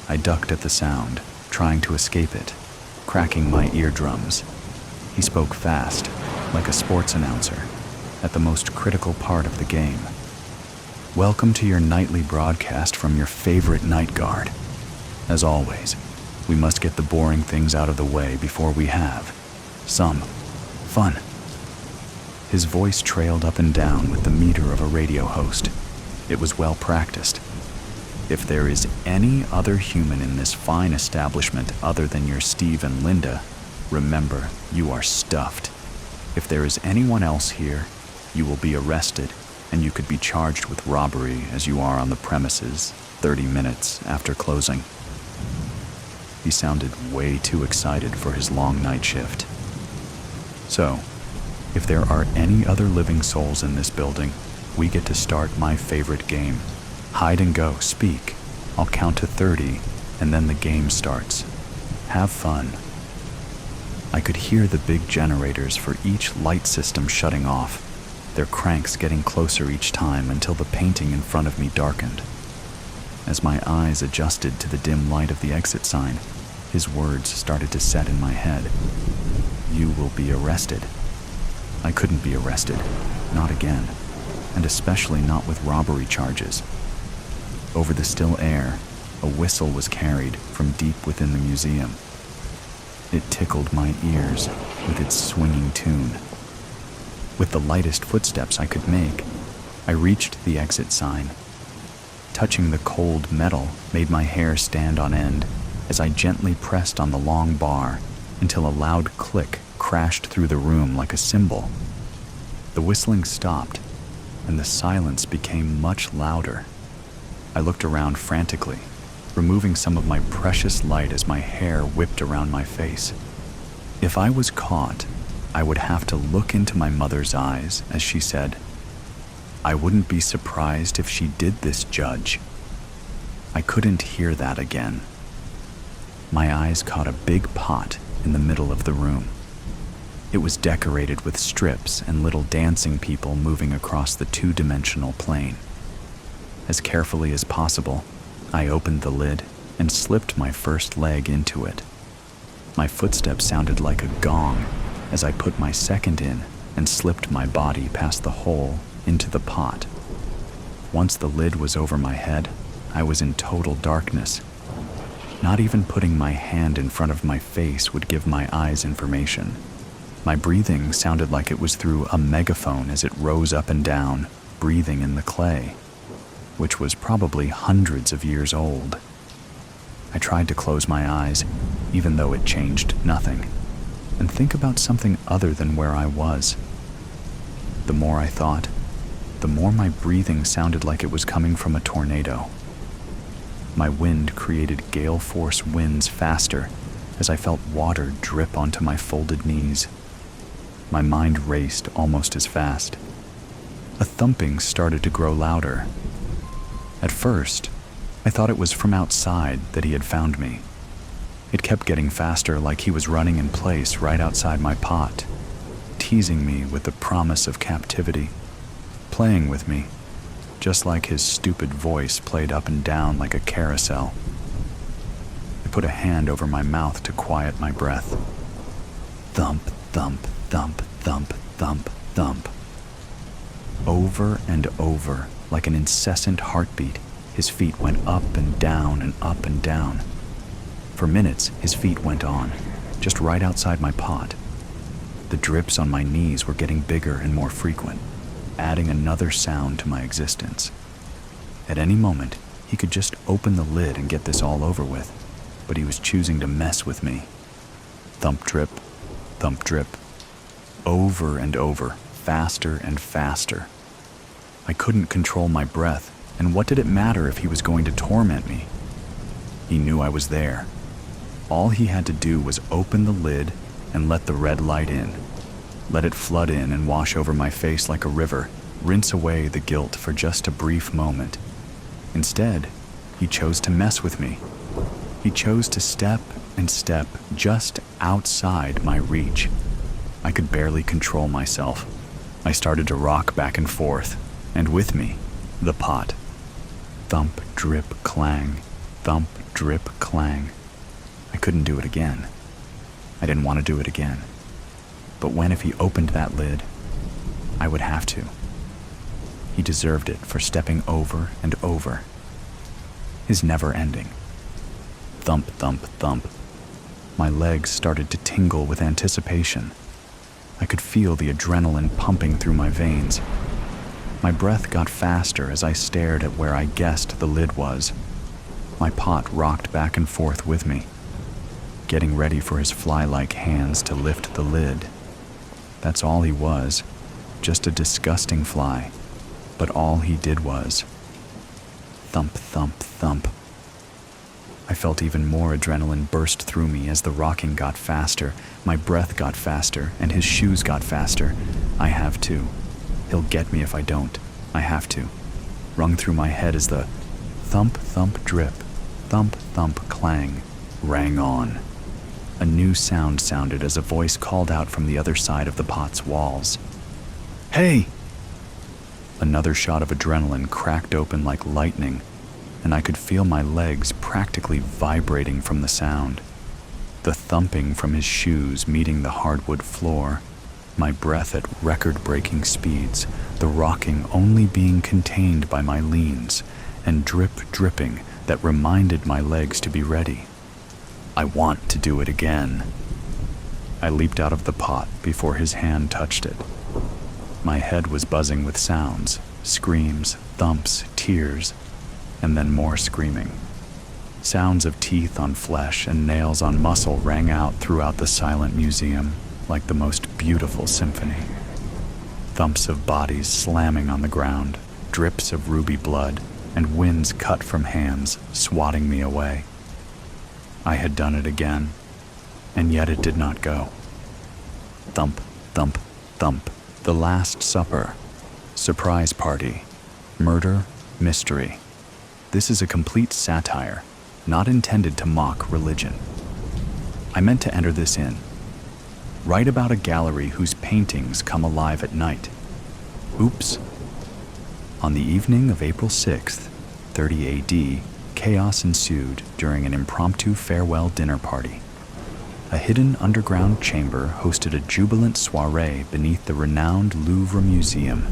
I ducked at the sound, trying to escape it, cracking my eardrums. He spoke fast, like a sports announcer, at the most critical part of the game. "Welcome to your nightly broadcast from your favorite night guard. As always, we must get the boring things out of the way before we have some fun." His voice trailed up and down with the meter of a radio host. It was well practiced. "If there is any other human in this fine establishment other than your Steve and Linda, remember, you are stuffed. If there is anyone else here, you will be arrested, and you could be charged with robbery as you are on the premises 30 minutes after closing." He sounded way too excited for his long night shift. "So, if there are any other living souls in this building, we get to start my favorite game. Hide and go, speak. I'll count to 30, and then the game starts. Have fun." I could hear the big generators for each light system shutting off, their cranks getting closer each time until the painting in front of me darkened. As my eyes adjusted to the dim light of the exit sign, his words started to set in my head. You will be arrested. I couldn't be arrested, not again, and especially not with robbery charges. Over the still air, a whistle was carried from deep within the museum. It tickled my ears with its swinging tune. With the lightest footsteps I could make, I reached the exit sign. Touching the cold metal made my hair stand on end as I gently pressed on the long bar until a loud click crashed through the room like a cymbal. The whistling stopped, and the silence became much louder. I looked around frantically, removing some of my precious light as my hair whipped around my face. If I was caught, I would have to look into my mother's eyes as she said, "I wouldn't be surprised if she did this, Judge." I couldn't hear that again. My eyes caught a big pot in the middle of the room. It was decorated with strips and little dancing people moving across the two-dimensional plane. As carefully as possible, I opened the lid and slipped my first leg into it. My footsteps sounded like a gong as I put my second in and slipped my body past the hole into the pot. Once the lid was over my head, I was in total darkness. Not even putting my hand in front of my face would give my eyes information. My breathing sounded like it was through a megaphone as it rose up and down, breathing in the clay, which was probably hundreds of years old. I tried to close my eyes, even though it changed nothing, and think about something other than where I was. The more I thought, the more my breathing sounded like it was coming from a tornado. My wind created gale force winds faster as I felt water drip onto my folded knees. My mind raced almost as fast. A thumping started to grow louder. At first, I thought it was from outside that he had found me. It kept getting faster, like he was running in place right outside my pot, teasing me with the promise of captivity, playing with me, just like his stupid voice played up and down like a carousel. I put a hand over my mouth to quiet my breath. Thump, thump, thump, thump, thump, thump. Over and over, like an incessant heartbeat, his feet went up and down and up and down. For minutes, his feet went on, just right outside my pot. The drips on my knees were getting bigger and more frequent, adding another sound to my existence. At any moment, he could just open the lid and get this all over with, but he was choosing to mess with me. Thump drip, thump drip, over and over, faster and faster. I couldn't control my breath, and what did it matter if he was going to torment me? He knew I was there. All he had to do was open the lid and let the red light in. Let it flood in and wash over my face like a river, rinse away the guilt for just a brief moment. Instead, he chose to mess with me. He chose to step and step just outside my reach. I could barely control myself. I started to rock back and forth, and with me, the pot. Thump, drip, clang. Thump, drip, clang. I couldn't do it again. I didn't want to do it again. But when if he opened that lid, I would have to. He deserved it for stepping over and over. His never ending. Thump, thump, thump. My legs started to tingle with anticipation. I could feel the adrenaline pumping through my veins. My breath got faster as I stared at where I guessed the lid was. My pot rocked back and forth with me, getting ready for his fly-like hands to lift the lid. That's all he was, just a disgusting fly, but all he did was thump, thump, thump. I felt even more adrenaline burst through me as the rocking got faster, my breath got faster, and his shoes got faster. I have to. He'll get me if I don't. I have to. Rung through my head as the thump, thump, drip, thump, thump, clang rang on. A new sound sounded as a voice called out from the other side of the pot's walls. "Hey!" Another shot of adrenaline cracked open like lightning and I could feel my legs practically vibrating from the sound. The thumping from his shoes meeting the hardwood floor, my breath at record-breaking speeds, the rocking only being contained by my leans, and dripping that reminded my legs to be ready. I want to do it again. I leaped out of the pot before his hand touched it. My head was buzzing with sounds, screams, thumps, tears, and then more screaming. Sounds of teeth on flesh and nails on muscle rang out throughout the silent museum like the most beautiful symphony. Thumps of bodies slamming on the ground, drips of ruby blood, and winds cut from hands swatting me away. I had done it again, and yet it did not go. Thump, thump, thump. The Last Supper. Surprise party. Murder, mystery. This is a complete satire, not intended to mock religion. I meant to enter this in. Write about a gallery whose paintings come alive at night. Oops. On the evening of April 6th, 30 AD, chaos ensued during an impromptu farewell dinner party. A hidden underground chamber hosted a jubilant soiree beneath the renowned Louvre Museum.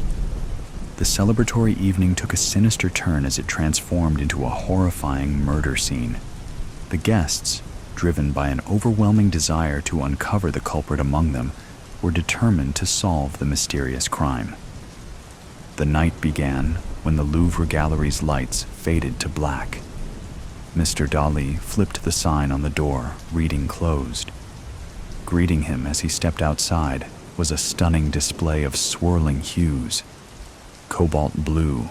The celebratory evening took a sinister turn as it transformed into a horrifying murder scene. The guests, driven by an overwhelming desire to uncover the culprit among them, were determined to solve the mysterious crime. The night began when the Louvre Gallery's lights faded to black. Mr. Dali flipped the sign on the door, reading closed. Greeting him as he stepped outside was a stunning display of swirling hues: cobalt blue,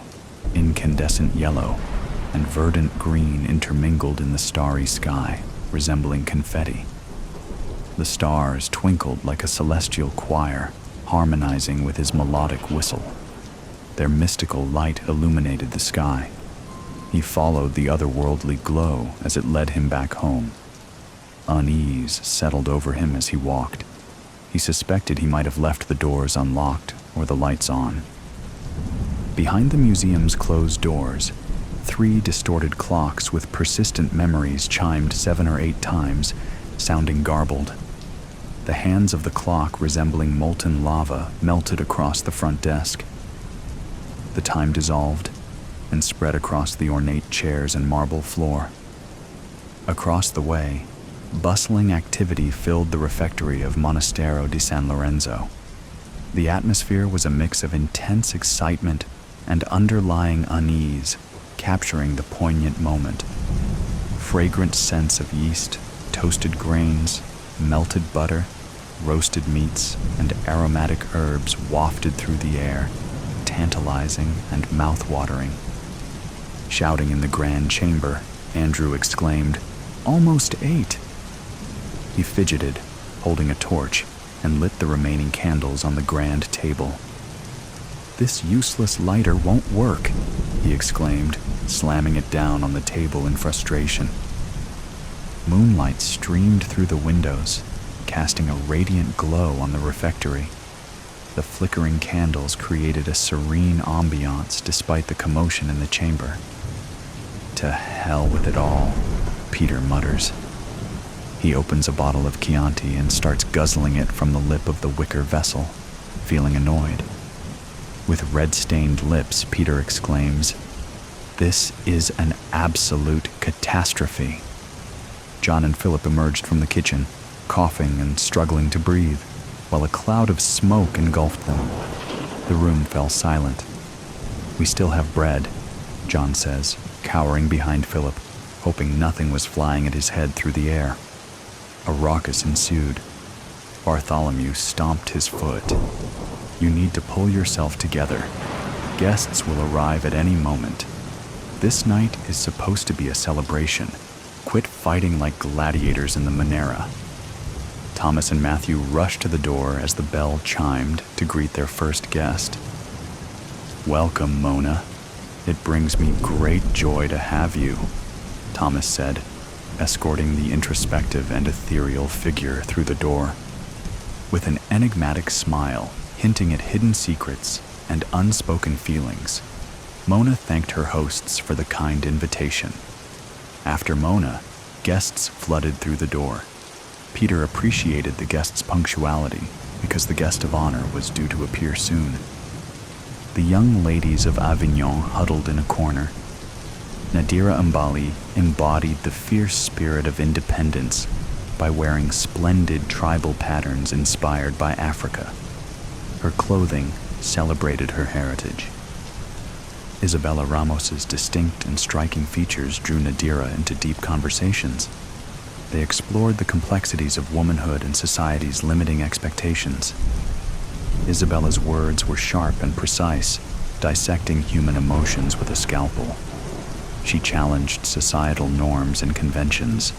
incandescent yellow, and verdant green intermingled in the starry sky, resembling confetti. The stars twinkled like a celestial choir, harmonizing with his melodic whistle. Their mystical light illuminated the sky. He followed the otherworldly glow as it led him back home. Unease settled over him as he walked. He suspected he might have left the doors unlocked or the lights on. Behind the museum's closed doors, 3 distorted clocks with persistent memories chimed 7 or 8 times, sounding garbled. The hands of the clock, resembling molten lava, melted across the front desk. The time dissolved and spread across the ornate chairs and marble floor. Across the way, bustling activity filled the refectory of Monastero di San Lorenzo. The atmosphere was a mix of intense excitement and underlying unease, capturing the poignant moment. Fragrant scents of yeast, toasted grains, melted butter, roasted meats, and aromatic herbs wafted through the air, tantalizing and mouth-watering. Shouting in the grand chamber, Andrew exclaimed, "Almost 8!" He fidgeted, holding a torch, and lit the remaining candles on the grand table. "This useless lighter won't work," he exclaimed, slamming it down on the table in frustration. Moonlight streamed through the windows, casting a radiant glow on the refectory. The flickering candles created a serene ambiance despite the commotion in the chamber. "To hell with it all," Peter mutters. He opens a bottle of Chianti and starts guzzling it from the lip of the wicker vessel, feeling annoyed. With red-stained lips, Peter exclaims, "This is an absolute catastrophe." John and Philip emerged from the kitchen, coughing and struggling to breathe, while a cloud of smoke engulfed them. The room fell silent. "We still have bread," John says, cowering behind Philip, hoping nothing was flying at his head through the air. A ruckus ensued. Bartholomew stomped his foot. "You need to pull yourself together. Guests will arrive at any moment. This night is supposed to be a celebration. Quit fighting like gladiators in the Monera." Thomas and Matthew rushed to the door as the bell chimed to greet their first guest. "Welcome, Mona. It brings me great joy to have you," Thomas said, escorting the introspective and ethereal figure through the door. With an enigmatic smile, hinting at hidden secrets and unspoken feelings, Mona thanked her hosts for the kind invitation. After Mona, guests flooded through the door. Peter appreciated the guests' punctuality because the guest of honor was due to appear soon. The young ladies of Avignon huddled in a corner. Nadira Umbali embodied the fierce spirit of independence by wearing splendid tribal patterns inspired by Africa. Her clothing celebrated her heritage. Isabella Ramos's distinct and striking features drew Nadira into deep conversations. They explored the complexities of womanhood and society's limiting expectations. Isabella's words were sharp and precise, dissecting human emotions with a scalpel. She challenged societal norms and conventions.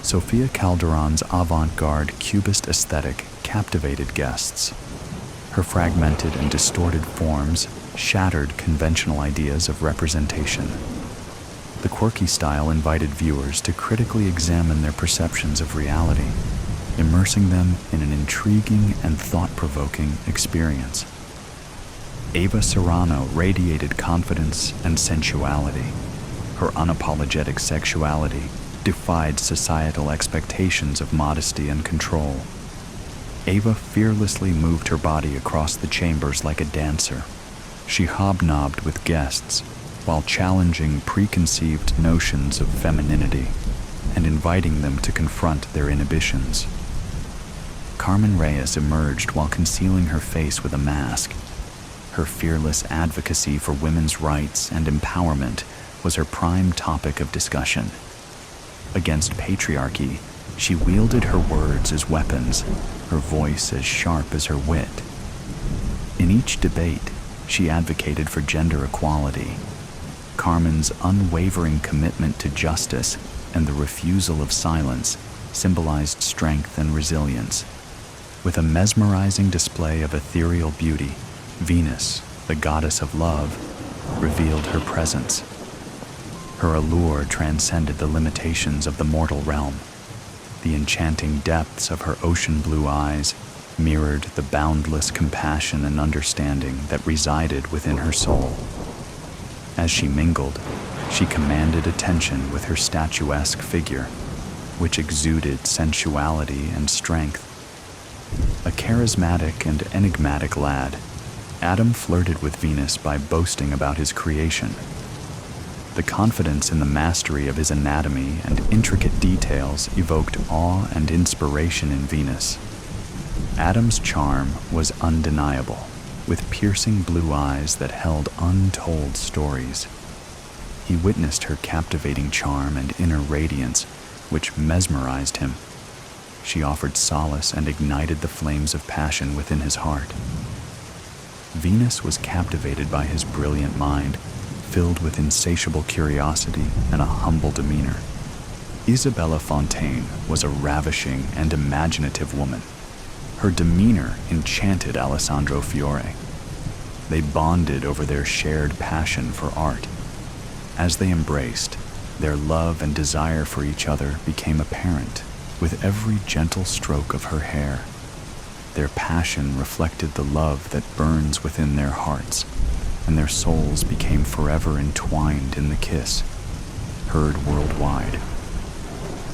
Sofia Calderon's avant-garde cubist aesthetic captivated guests. Her fragmented and distorted forms shattered conventional ideas of representation. The quirky style invited viewers to critically examine their perceptions of reality, immersing them in an intriguing and thought-provoking experience. Ava Serrano radiated confidence and sensuality. Her unapologetic sexuality defied societal expectations of modesty and control. Ava fearlessly moved her body across the chambers like a dancer. She hobnobbed with guests while challenging preconceived notions of femininity and inviting them to confront their inhibitions. Carmen Reyes emerged while concealing her face with a mask. Her fearless advocacy for women's rights and empowerment was her prime topic of discussion. Against patriarchy, she wielded her words as weapons, her voice as sharp as her wit. In each debate, she advocated for gender equality. Carmen's unwavering commitment to justice and the refusal of silence symbolized strength and resilience. With a mesmerizing display of ethereal beauty, Venus, the goddess of love, revealed her presence. Her allure transcended the limitations of the mortal realm. The enchanting depths of her ocean blue eyes mirrored the boundless compassion and understanding that resided within her soul. As she mingled, she commanded attention with her statuesque figure, which exuded sensuality and strength. A charismatic and enigmatic lad, Adam flirted with Venus by boasting about his creation. The confidence in the mastery of his anatomy and intricate details evoked awe and inspiration in Venus. Adam's charm was undeniable, with piercing blue eyes that held untold stories. He witnessed her captivating charm and inner radiance, which mesmerized him. She offered solace and ignited the flames of passion within his heart. Venus was captivated by his brilliant mind, filled with insatiable curiosity and a humble demeanor. Isabella Fontaine was a ravishing and imaginative woman. Her demeanor enchanted Alessandro Fiore. They bonded over their shared passion for art. As they embraced, their love and desire for each other became apparent with every gentle stroke of her hair. Their passion reflected the love that burns within their hearts, and their souls became forever entwined in the kiss, heard worldwide.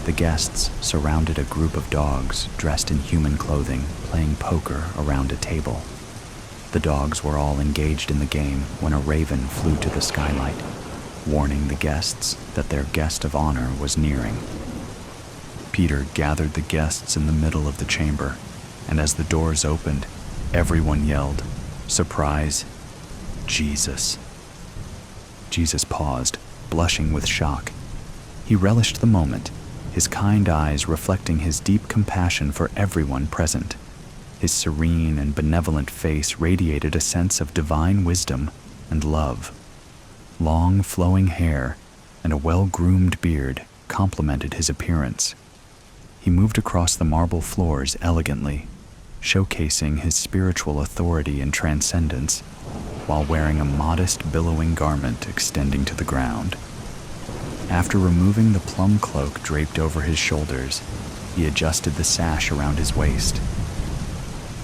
The guests surrounded a group of dogs dressed in human clothing, playing poker around a table. The dogs were all engaged in the game when a raven flew to the skylight, warning the guests that their guest of honor was nearing. Peter gathered the guests in the middle of the chamber, and as the doors opened, everyone yelled, "Surprise! Jesus!" Jesus paused, blushing with shock. He relished the moment, his kind eyes reflecting his deep compassion for everyone present. His serene and benevolent face radiated a sense of divine wisdom and love. Long, flowing hair and a well-groomed beard complemented his appearance. He moved across the marble floors elegantly, showcasing his spiritual authority and transcendence, while wearing a modest billowing garment extending to the ground. After removing the plum cloak draped over his shoulders, he adjusted the sash around his waist.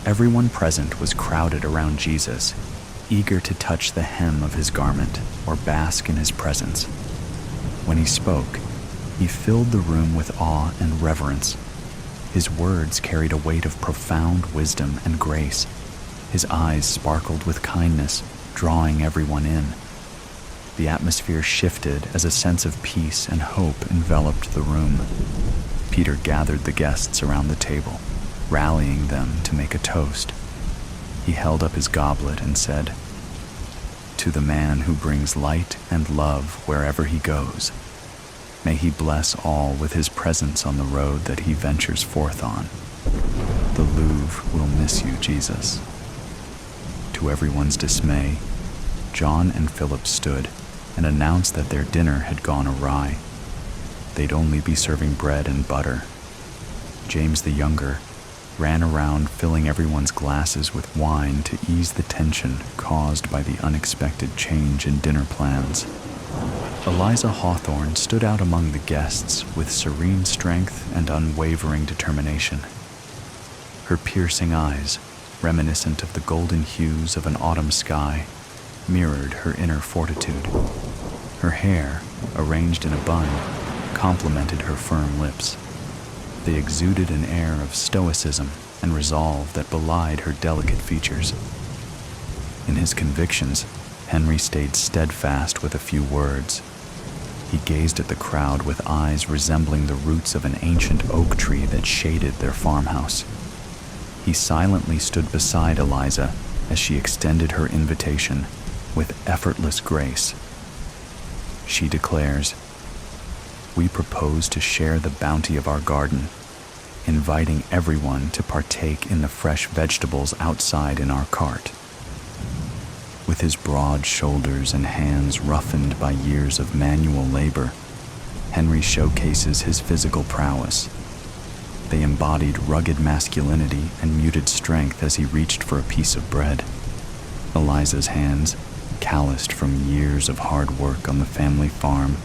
Everyone present was crowded around Jesus, eager to touch the hem of his garment or bask in his presence. When he spoke, he filled the room with awe and reverence. His words carried a weight of profound wisdom and grace. His eyes sparkled with kindness, drawing everyone in. The atmosphere shifted as a sense of peace and hope enveloped the room. Peter gathered the guests around the table, rallying them to make a toast. He held up his goblet and said, "To the man who brings light and love wherever he goes, may he bless all with his presence on the road that he ventures forth on. The Louvre will miss you, Jesus." To everyone's dismay, John and Philip stood and announced that their dinner had gone awry. They'd only be serving bread and butter. James the younger ran around filling everyone's glasses with wine to ease the tension caused by the unexpected change in dinner plans. Eliza Hawthorne stood out among the guests with serene strength and unwavering determination. Her piercing eyes, reminiscent of the golden hues of an autumn sky, mirrored her inner fortitude. Her hair, arranged in a bun, complemented her firm lips. They exuded an air of stoicism and resolve that belied her delicate features. In his convictions, Henry stayed steadfast with a few words. He gazed at the crowd with eyes resembling the roots of an ancient oak tree that shaded their farmhouse. He silently stood beside Eliza as she extended her invitation with effortless grace. She declares, "We propose to share the bounty of our garden, inviting everyone to partake in the fresh vegetables outside in our cart." With his broad shoulders and hands roughened by years of manual labor, Henry showcases his physical prowess. They embodied rugged masculinity and muted strength as he reached for a piece of bread. Eliza's hands, calloused from years of hard work on the family farm,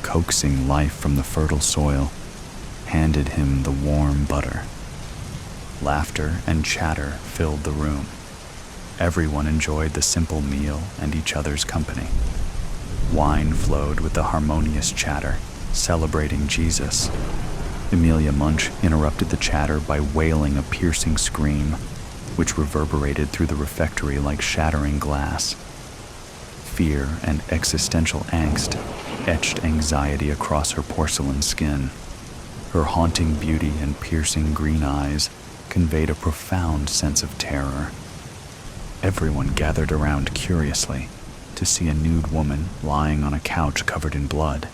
coaxing life from the fertile soil, handed him the warm butter. Laughter and chatter filled the room. Everyone enjoyed the simple meal and each other's company. Wine flowed with the harmonious chatter, celebrating Jesus. Amelia Munch interrupted the chatter by wailing a piercing scream, which reverberated through the refectory like shattering glass. Fear and existential angst etched anxiety across her porcelain skin. Her haunting beauty and piercing green eyes conveyed a profound sense of terror. Everyone gathered around curiously to see a nude woman lying on a couch covered in blood.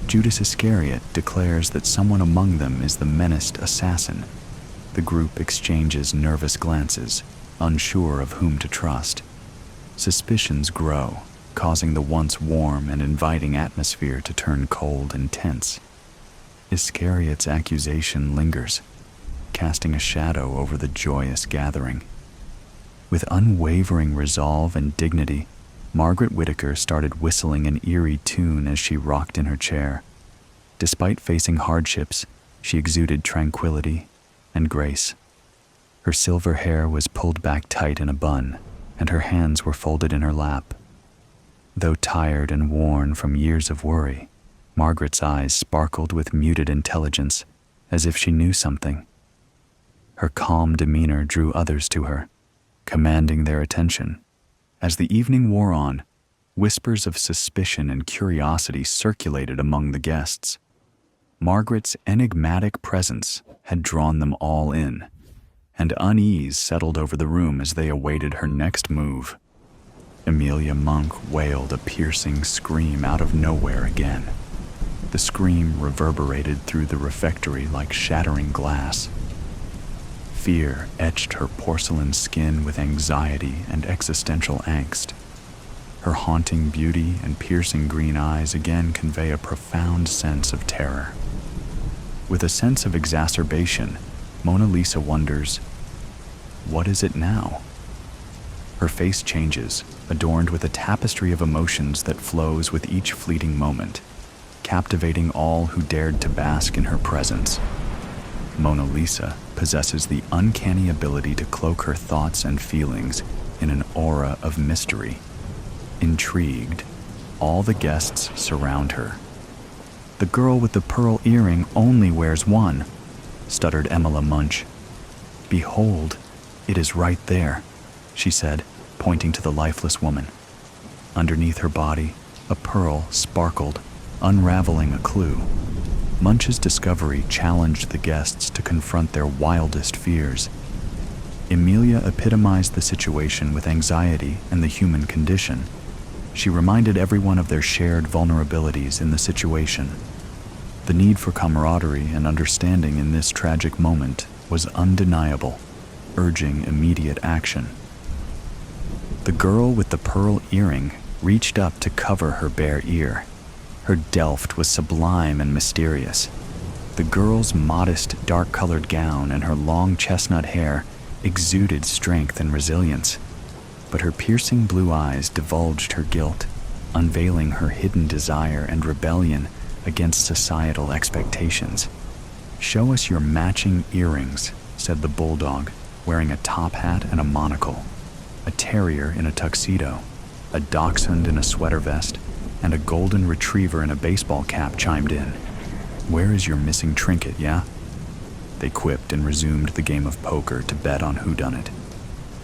Judas Iscariot declares that someone among them is the menaced assassin. The group exchanges nervous glances, unsure of whom to trust. Suspicions grow, causing the once warm and inviting atmosphere to turn cold and tense. Iscariot's accusation lingers, casting a shadow over the joyous gathering. With unwavering resolve and dignity, Margaret Whittaker started whistling an eerie tune as she rocked in her chair. Despite facing hardships, she exuded tranquility and grace. Her silver hair was pulled back tight in a bun, and her hands were folded in her lap. Though tired and worn from years of worry, Margaret's eyes sparkled with muted intelligence, as if she knew something. Her calm demeanor drew others to her, commanding their attention. As the evening wore on, whispers of suspicion and curiosity circulated among the guests. Margaret's enigmatic presence had drawn them all in, and unease settled over the room as they awaited her next move. Amelia Monk wailed a piercing scream out of nowhere again. The scream reverberated through the refectory like shattering glass. Fear etched her porcelain skin with anxiety and existential angst. Her haunting beauty and piercing green eyes again convey a profound sense of terror. With a sense of exacerbation, Mona Lisa wonders, what is it now? Her face changes, adorned with a tapestry of emotions that flows with each fleeting moment, captivating all who dared to bask in her presence. Mona Lisa possesses the uncanny ability to cloak her thoughts and feelings in an aura of mystery. Intrigued, all the guests surround her. "The girl with the pearl earring only wears one," stuttered Emila Munch. "Behold, it is right there," she said, pointing to the lifeless woman. Underneath her body, a pearl sparkled, unraveling a clue. Munch's discovery challenged the guests to confront their wildest fears. Emilia epitomized the situation with anxiety and the human condition. She reminded everyone of their shared vulnerabilities in the situation. The need for camaraderie and understanding in this tragic moment was undeniable, urging immediate action. The girl with the pearl earring reached up to cover her bare ear. Her delft was sublime and mysterious. The girl's modest, dark-colored gown and her long chestnut hair exuded strength and resilience, but her piercing blue eyes divulged her guilt, unveiling her hidden desire and rebellion against societal expectations. "Show us your matching earrings," said the bulldog, wearing a top hat and a monocle. A terrier in a tuxedo, a dachshund in a sweater vest, and a golden retriever in a baseball cap chimed in. "Where is your missing trinket, yeah?" They quipped and resumed the game of poker to bet on whodunit.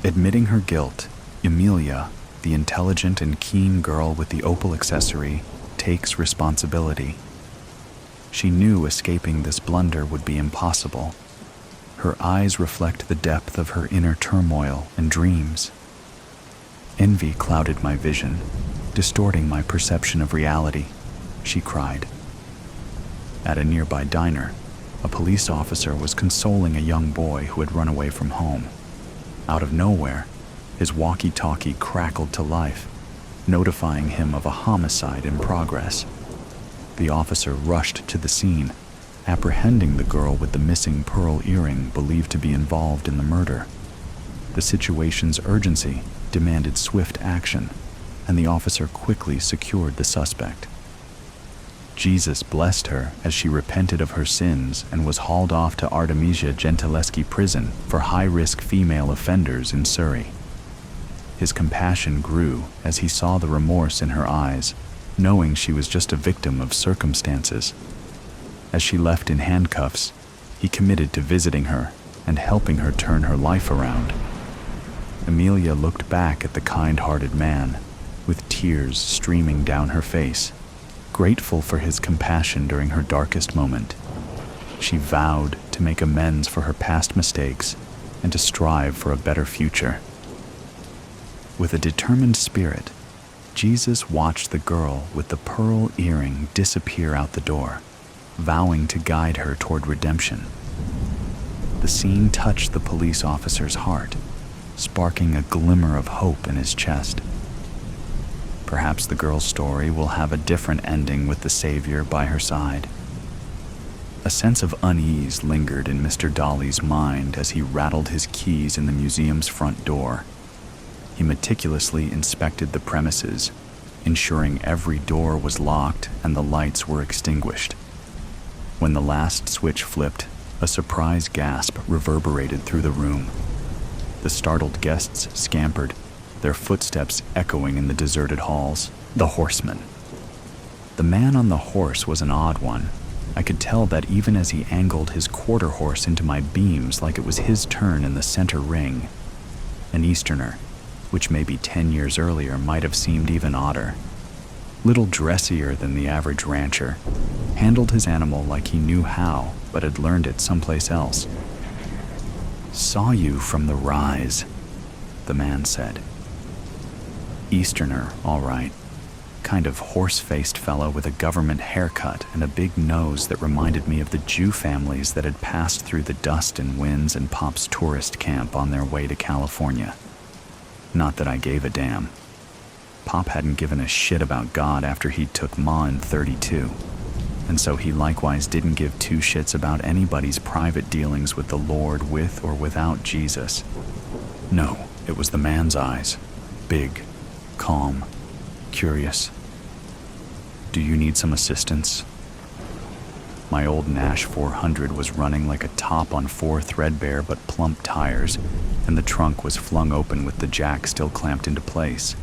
Admitting her guilt, Emilia, the intelligent and keen girl with the opal accessory, takes responsibility. She knew escaping this blunder would be impossible. Her eyes reflect the depth of her inner turmoil and dreams. "Envy clouded my vision, distorting my perception of reality," she cried. At a nearby diner, a police officer was consoling a young boy who had run away from home. Out of nowhere, his walkie-talkie crackled to life, notifying him of a homicide in progress. The officer rushed to the scene, apprehending the girl with the missing pearl earring believed to be involved in the murder. The situation's urgency demanded swift action, and the officer quickly secured the suspect. Jesus blessed her as she repented of her sins and was hauled off to Artemisia Gentileschi prison for high-risk female offenders in Surrey. His compassion grew as he saw the remorse in her eyes, knowing she was just a victim of circumstances. As she left in handcuffs, he committed to visiting her and helping her turn her life around. Emilia looked back at the kind-hearted man, with tears streaming down her face, grateful for his compassion during her darkest moment. She vowed to make amends for her past mistakes and to strive for a better future. With a determined spirit, Jesus watched the girl with the pearl earring disappear out the door, vowing to guide her toward redemption. The scene touched the police officer's heart, sparking a glimmer of hope in his chest. Perhaps the girl's story will have a different ending with the Savior by her side. A sense of unease lingered in Mr. Dolly's mind as he rattled his keys in the museum's front door. He meticulously inspected the premises, ensuring every door was locked and the lights were extinguished. When the last switch flipped, a surprise gasp reverberated through the room. The startled guests scampered, their footsteps echoing in the deserted halls. The Horseman. The man on the horse was an odd one. I could tell that even as he angled his quarter horse into my beams like it was his turn in the center ring. An Easterner, which maybe 10 years earlier might have seemed even odder. Little dressier than the average rancher, handled his animal like he knew how, but had learned it someplace else. "Saw you from the rise," the man said. Easterner, all right. Kind of horse-faced fellow with a government haircut and a big nose that reminded me of the Jew families that had passed through the dust and winds in Pop's tourist camp on their way to California. Not that I gave a damn. Pop hadn't given a shit about God after he took Ma in 32, and so he likewise didn't give two shits about anybody's private dealings with the Lord with or without Jesus. No, it was the man's eyes. Big, calm, curious. "Do you need some assistance?" My old Nash 400 was running like a top on 4 threadbare but plump tires, and the trunk was flung open with the jack still clamped into place.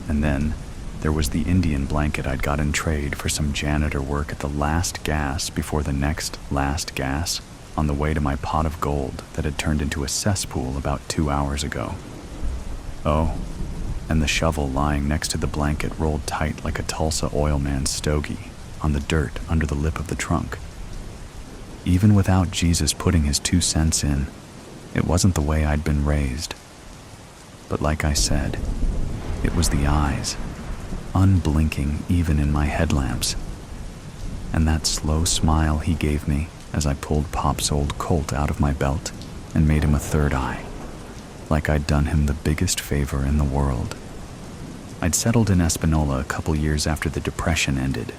And then there was the Indian blanket I'd got in trade for some janitor work at the last gas before the next last gas on the way to my pot of gold that had turned into a cesspool about 2 hours ago. Oh, and the shovel lying next to the blanket rolled tight like a Tulsa oil man's stogie on the dirt under the lip of the trunk. Even without Jesus putting his 2 cents in, it wasn't the way I'd been raised. But like I said, it was the eyes, unblinking even in my headlamps, and that slow smile he gave me as I pulled Pop's old Colt out of my belt and made him a third eye, like I'd done him the biggest favor in the world. I'd settled in Espanola a couple years after the Depression ended,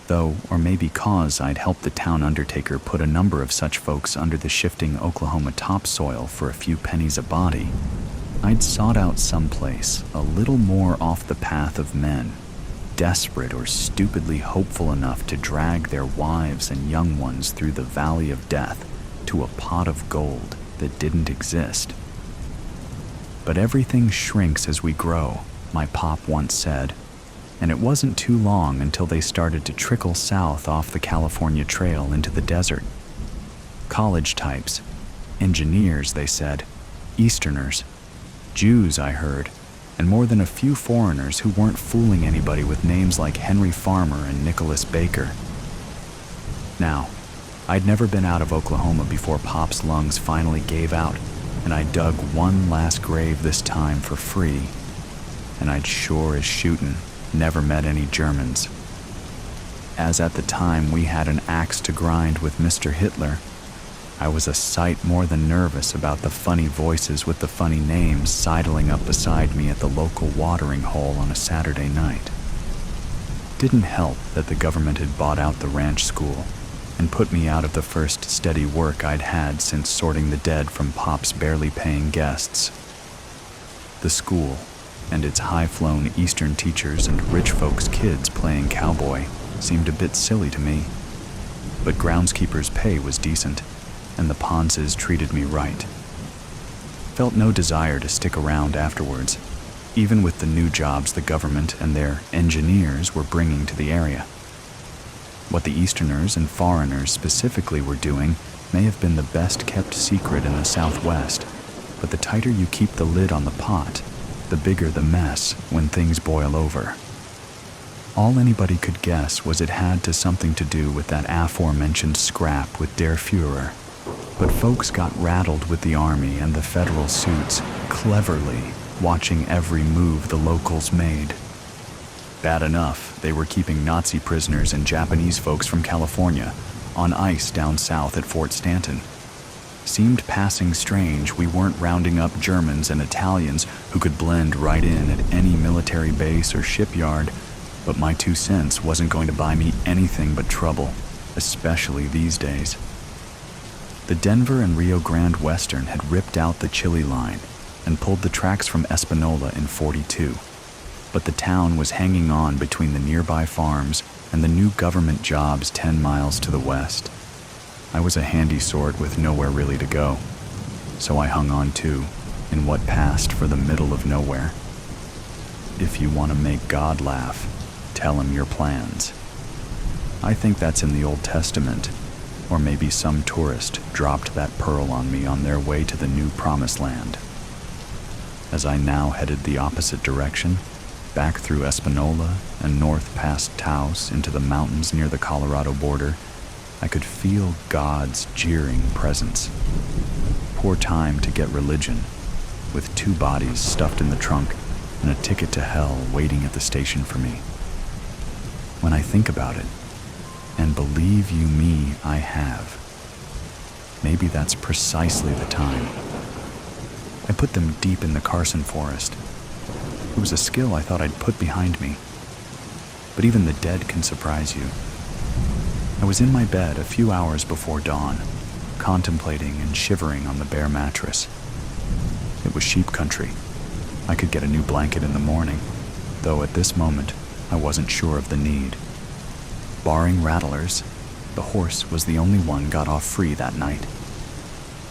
though, or maybe cause I'd helped the town undertaker put a number of such folks under the shifting Oklahoma topsoil for a few pennies a body, I'd sought out someplace a little more off the path of men, desperate or stupidly hopeful enough to drag their wives and young ones through the valley of death to a pot of gold that didn't exist. But everything shrinks as we grow, my pop once said, and it wasn't too long until they started to trickle south off the California Trail into the desert. College types, engineers, they said, Easterners, Jews, I heard, and more than a few foreigners who weren't fooling anybody with names like Henry Farmer and Nicholas Baker. Now, I'd never been out of Oklahoma before Pop's lungs finally gave out, and I dug one last grave this time for free, and I'd sure as shootin' never met any Germans. As at the time we had an axe to grind with Mr. Hitler, I was a sight more than nervous about the funny voices with the funny names sidling up beside me at the local watering hole on a Saturday night. Didn't help that the government had bought out the ranch school and put me out of the first steady work I'd had since sorting the dead from Pop's barely paying guests. The school and its high-flown Eastern teachers and rich folks' kids playing cowboy seemed a bit silly to me, but groundskeeper's pay was decent, and the Ponces treated me right. Felt no desire to stick around afterwards, even with the new jobs the government and their engineers were bringing to the area. What the Easterners and foreigners specifically were doing may have been the best-kept secret in the Southwest, but the tighter you keep the lid on the pot, the bigger the mess when things boil over. All anybody could guess was it had to something to do with that aforementioned scrap with Der Fuhrer, but folks got rattled with the army and the federal suits, cleverly watching every move the locals made. Bad enough, they were keeping Nazi prisoners and Japanese folks from California on ice down south at Fort Stanton. Seemed passing strange we weren't rounding up Germans and Italians who could blend right in at any military base or shipyard, but my 2 cents wasn't going to buy me anything but trouble, especially these days. The Denver and Rio Grande Western had ripped out the Chile line and pulled the tracks from Espanola in '42, but the town was hanging on between the nearby farms and the new government jobs 10 miles to the west. I was a handy sort with nowhere really to go, so I hung on too, in what passed for the middle of nowhere. If you want to make God laugh, tell him your plans. I think that's in the Old Testament, or maybe some tourist dropped that pearl on me on their way to the new promised land. As I now headed the opposite direction, back through Espanola and north past Taos into the mountains near the Colorado border, I could feel God's jeering presence. Poor time to get religion, with 2 bodies stuffed in the trunk and a ticket to hell waiting at the station for me. When I think about it, and believe you me, I have, maybe that's precisely the time. I put them deep in the Carson forest. It was a skill I thought I'd put behind me. But even the dead can surprise you. I was in my bed a few hours before dawn, contemplating and shivering on the bare mattress. It was sheep country. I could get a new blanket in the morning, though at this moment I wasn't sure of the need. Barring rattlers, the horse was the only one got off free that night.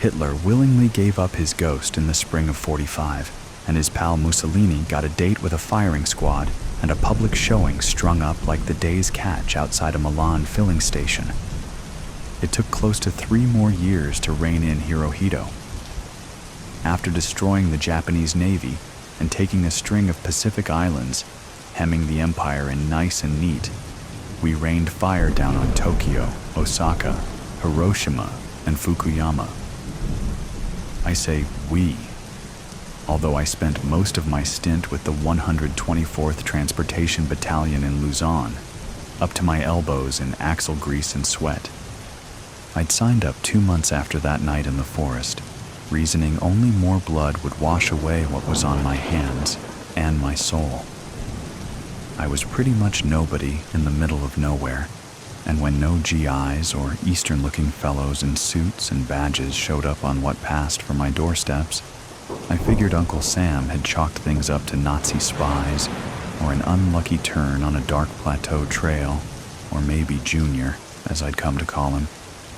Hitler willingly gave up his ghost in the spring of '45, and his pal Mussolini got a date with a firing squad and a public showing strung up like the day's catch outside a Milan filling station. It took close to 3 more years to rein in Hirohito. After destroying the Japanese Navy and taking a string of Pacific islands, hemming the empire in nice and neat, we rained fire down on Tokyo, Osaka, Hiroshima, and Fukuyama. I say we, although I spent most of my stint with the 124th Transportation Battalion in Luzon, up to my elbows in axle grease and sweat. I'd signed up 2 months after that night in the forest, reasoning only more blood would wash away what was on my hands and my soul. I was pretty much nobody in the middle of nowhere, and when no GIs or Eastern-looking fellows in suits and badges showed up on what passed for my doorsteps, I figured Uncle Sam had chalked things up to Nazi spies, or an unlucky turn on a dark plateau trail, or maybe Junior, as I'd come to call him,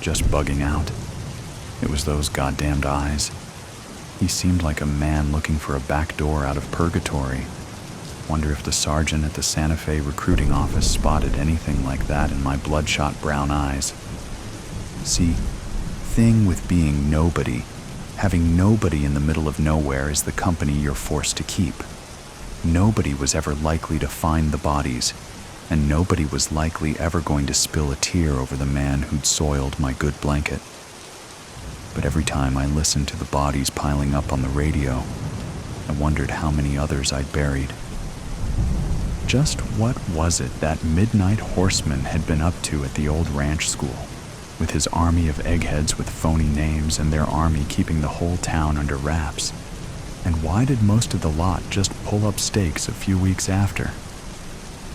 just bugging out. It was those goddamned eyes. He seemed like a man looking for a back door out of purgatory. Wonder if the sergeant at the Santa Fe recruiting office spotted anything like that in my bloodshot brown eyes. See, thing with being nobody, having nobody in the middle of nowhere is the company you're forced to keep. Nobody was ever likely to find the bodies, and nobody was likely ever going to spill a tear over the man who'd soiled my good blanket. But every time I listened to the bodies piling up on the radio, I wondered how many others I'd buried. Just what was it that midnight Horseman had been up to at the old ranch school, with his army of eggheads with phony names and their army keeping the whole town under wraps? And why did most of the lot just pull up stakes a few weeks after?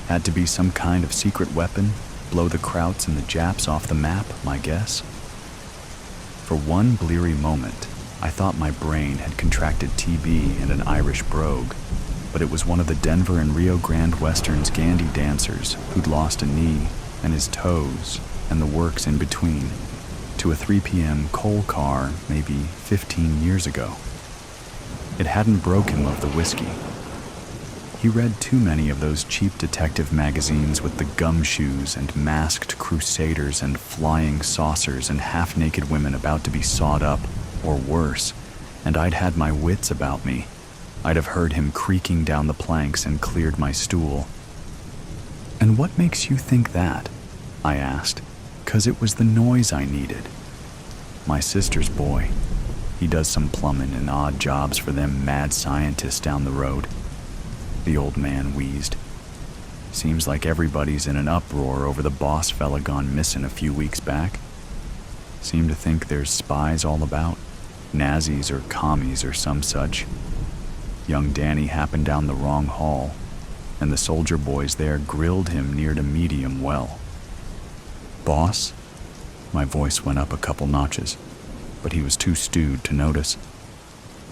Had to be some kind of secret weapon, blow the Krauts and the Japs off the map, my guess. For one bleary moment, I thought my brain had contracted TB and an Irish brogue, but it was one of the Denver and Rio Grande Western's Gandy dancers who'd lost a knee and his toes and the works in between to a 3 p.m. coal car maybe 15 years ago. It hadn't broke him of the whiskey. He read too many of those cheap detective magazines with the gumshoes and masked crusaders and flying saucers and half-naked women about to be sawed up, or worse, and I'd had my wits about me. I'd have heard him creaking down the planks and cleared my stool. "And what makes you think that?" I asked, 'cause it was the noise I needed. "My sister's boy. He does some plumbing and odd jobs for them mad scientists down the road." The old man wheezed. "Seems like everybody's in an uproar over the boss fella gone missing a few weeks back. Seem to think there's spies all about, Nazis or commies or some such. Young Danny happened down the wrong hall, and the soldier boys there grilled him near to medium well." "Boss?" My voice went up a couple notches, but he was too stewed to notice.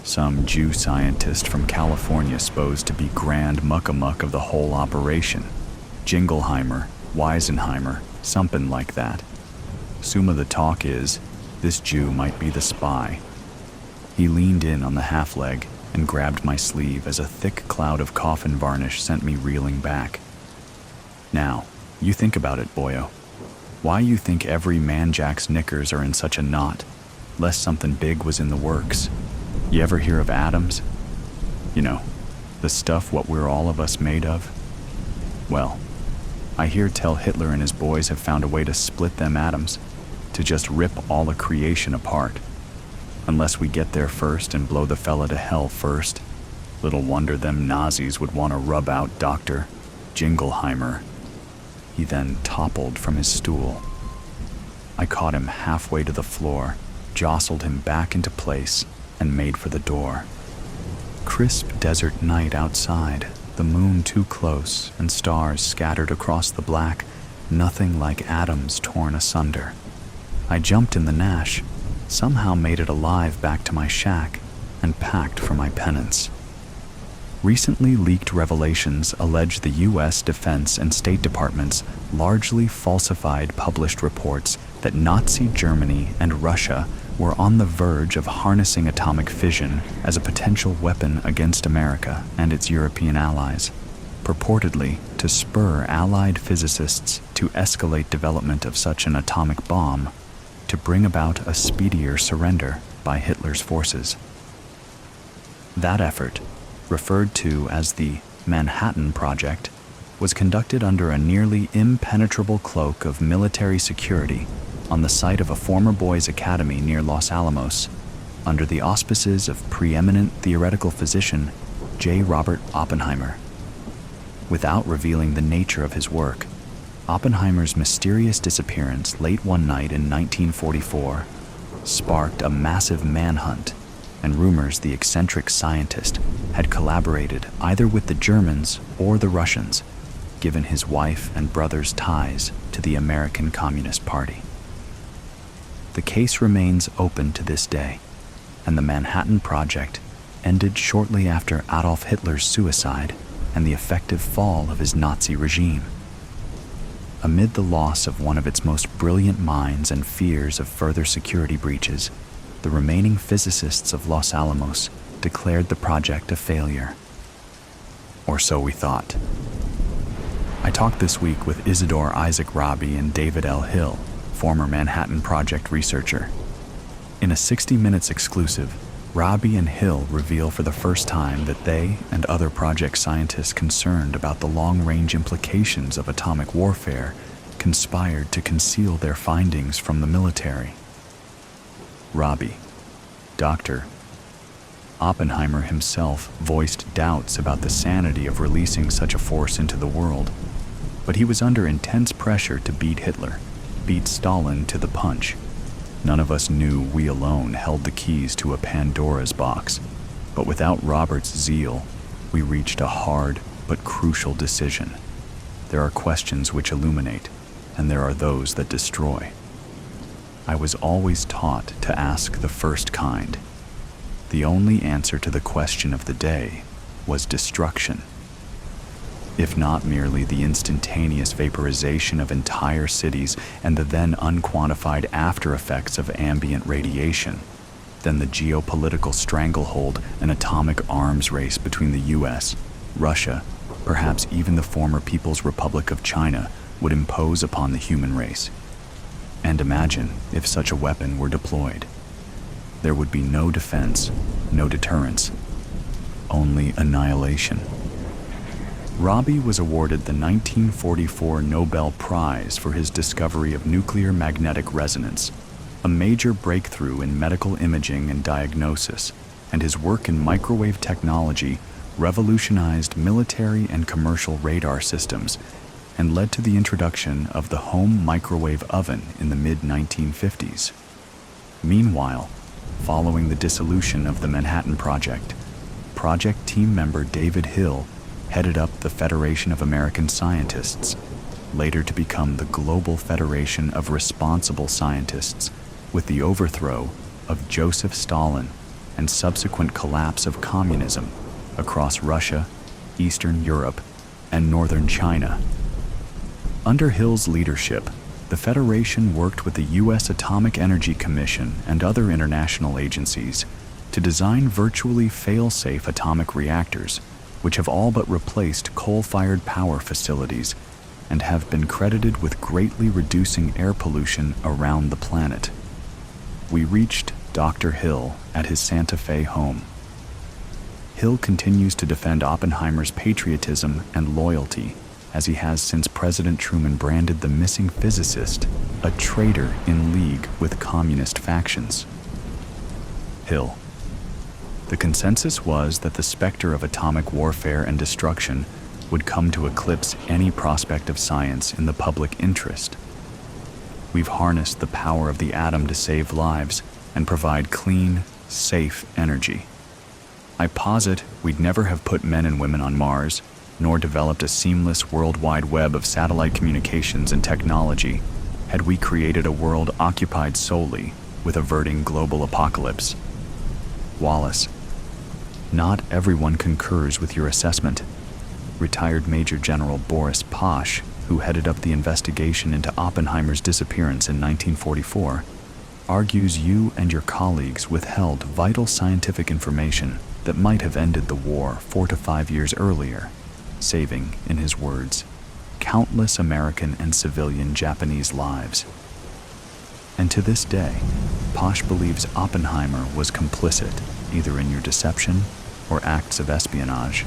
"Some Jew scientist from California supposed to be grand muck-a-muck of the whole operation. Jingleheimer, Weisenheimer, something like that. Some of the talk is, this Jew might be the spy." He leaned in on the half-leg and grabbed my sleeve as a thick cloud of coffin varnish sent me reeling back. "Now, you think about it, boyo. Why you think every man-jack's knickers are in such a knot, lest something big was in the works? You ever hear of atoms? You know, the stuff what we're all of us made of? Well, I hear tell Hitler and his boys have found a way to split them atoms, to just rip all of creation apart. Unless we get there first and blow the fella to hell first. Little wonder them Nazis would want to rub out Dr. Jingleheimer." He then toppled from his stool. I caught him halfway to the floor, jostled him back into place, and made for the door. Crisp desert night outside, the moon too close and stars scattered across the black, nothing like atoms torn asunder. I jumped in the Nash, somehow made it alive back to my shack, and packed for my penance. Recently leaked revelations allege the U.S. Defense and State Departments largely falsified published reports that Nazi Germany and Russia were on the verge of harnessing atomic fission as a potential weapon against America and its European allies, purportedly to spur Allied physicists to escalate development of such an atomic bomb to bring about a speedier surrender by Hitler's forces. That effort, referred to as the Manhattan Project, was conducted under a nearly impenetrable cloak of military security on the site of a former boys' academy near Los Alamos, under the auspices of preeminent theoretical physician J. Robert Oppenheimer. Without revealing the nature of his work, Oppenheimer's mysterious disappearance late one night in 1944 sparked a massive manhunt, and rumors the eccentric scientist had collaborated either with the Germans or the Russians, given his wife and brother's ties to the American Communist Party. The case remains open to this day, and the Manhattan Project ended shortly after Adolf Hitler's suicide and the effective fall of his Nazi regime. Amid the loss of one of its most brilliant minds and fears of further security breaches, the remaining physicists of Los Alamos declared the project a failure. Or so we thought. I talked this week with Isidore Isaac Rabi and David L. Hill, former Manhattan Project researcher. In a 60 Minutes exclusive, Rabi and Hill reveal for the first time that they and other project scientists concerned about the long-range implications of atomic warfare conspired to conceal their findings from the military. Rabi, Dr. Oppenheimer himself voiced doubts about the sanity of releasing such a force into the world, but he was under intense pressure to beat Hitler, beat Stalin to the punch. None of us knew we alone held the keys to a Pandora's box, but without Robert's zeal, we reached a hard but crucial decision. There are questions which illuminate, and there are those that destroy. I was always taught to ask the first kind. The only answer to the question of the day was destruction. If not merely the instantaneous vaporization of entire cities and the then unquantified after effects of ambient radiation, then the geopolitical stranglehold and atomic arms race between the US, Russia, perhaps even the former People's Republic of China would impose upon the human race. And imagine if such a weapon were deployed. There would be no defense, no deterrence, only annihilation. Rabi was awarded the 1944 Nobel Prize for his discovery of nuclear magnetic resonance, a major breakthrough in medical imaging and diagnosis, and his work in microwave technology revolutionized military and commercial radar systems and led to the introduction of the home microwave oven in the mid-1950s. Meanwhile, following the dissolution of the Manhattan Project, project team member David Hill headed up the Federation of American Scientists, later to become the Global Federation of Responsible Scientists, with the overthrow of Joseph Stalin and subsequent collapse of communism across Russia, Eastern Europe, and Northern China. Under Hill's leadership, the Federation worked with the U.S. Atomic Energy Commission and other international agencies to design virtually fail-safe atomic reactors, which have all but replaced coal-fired power facilities and have been credited with greatly reducing air pollution around the planet. We reached Dr. Hill at his Santa Fe home. Hill continues to defend Oppenheimer's patriotism and loyalty, as he has since President Truman branded the missing physicist a traitor in league with communist factions. Hill. The consensus was that the specter of atomic warfare and destruction would come to eclipse any prospect of science in the public interest. We've harnessed the power of the atom to save lives and provide clean, safe energy. I posit we'd never have put men and women on Mars, nor developed a seamless worldwide web of satellite communications and technology had we created a world occupied solely with averting global apocalypse. Wallace. Not everyone concurs with your assessment. Retired Major General Boris Posh, who headed up the investigation into Oppenheimer's disappearance in 1944, argues you and your colleagues withheld vital scientific information that might have ended the war 4 to 5 years earlier, saving, in his words, countless American and civilian Japanese lives. And to this day, Posh believes Oppenheimer was complicit either in your deception or acts of espionage.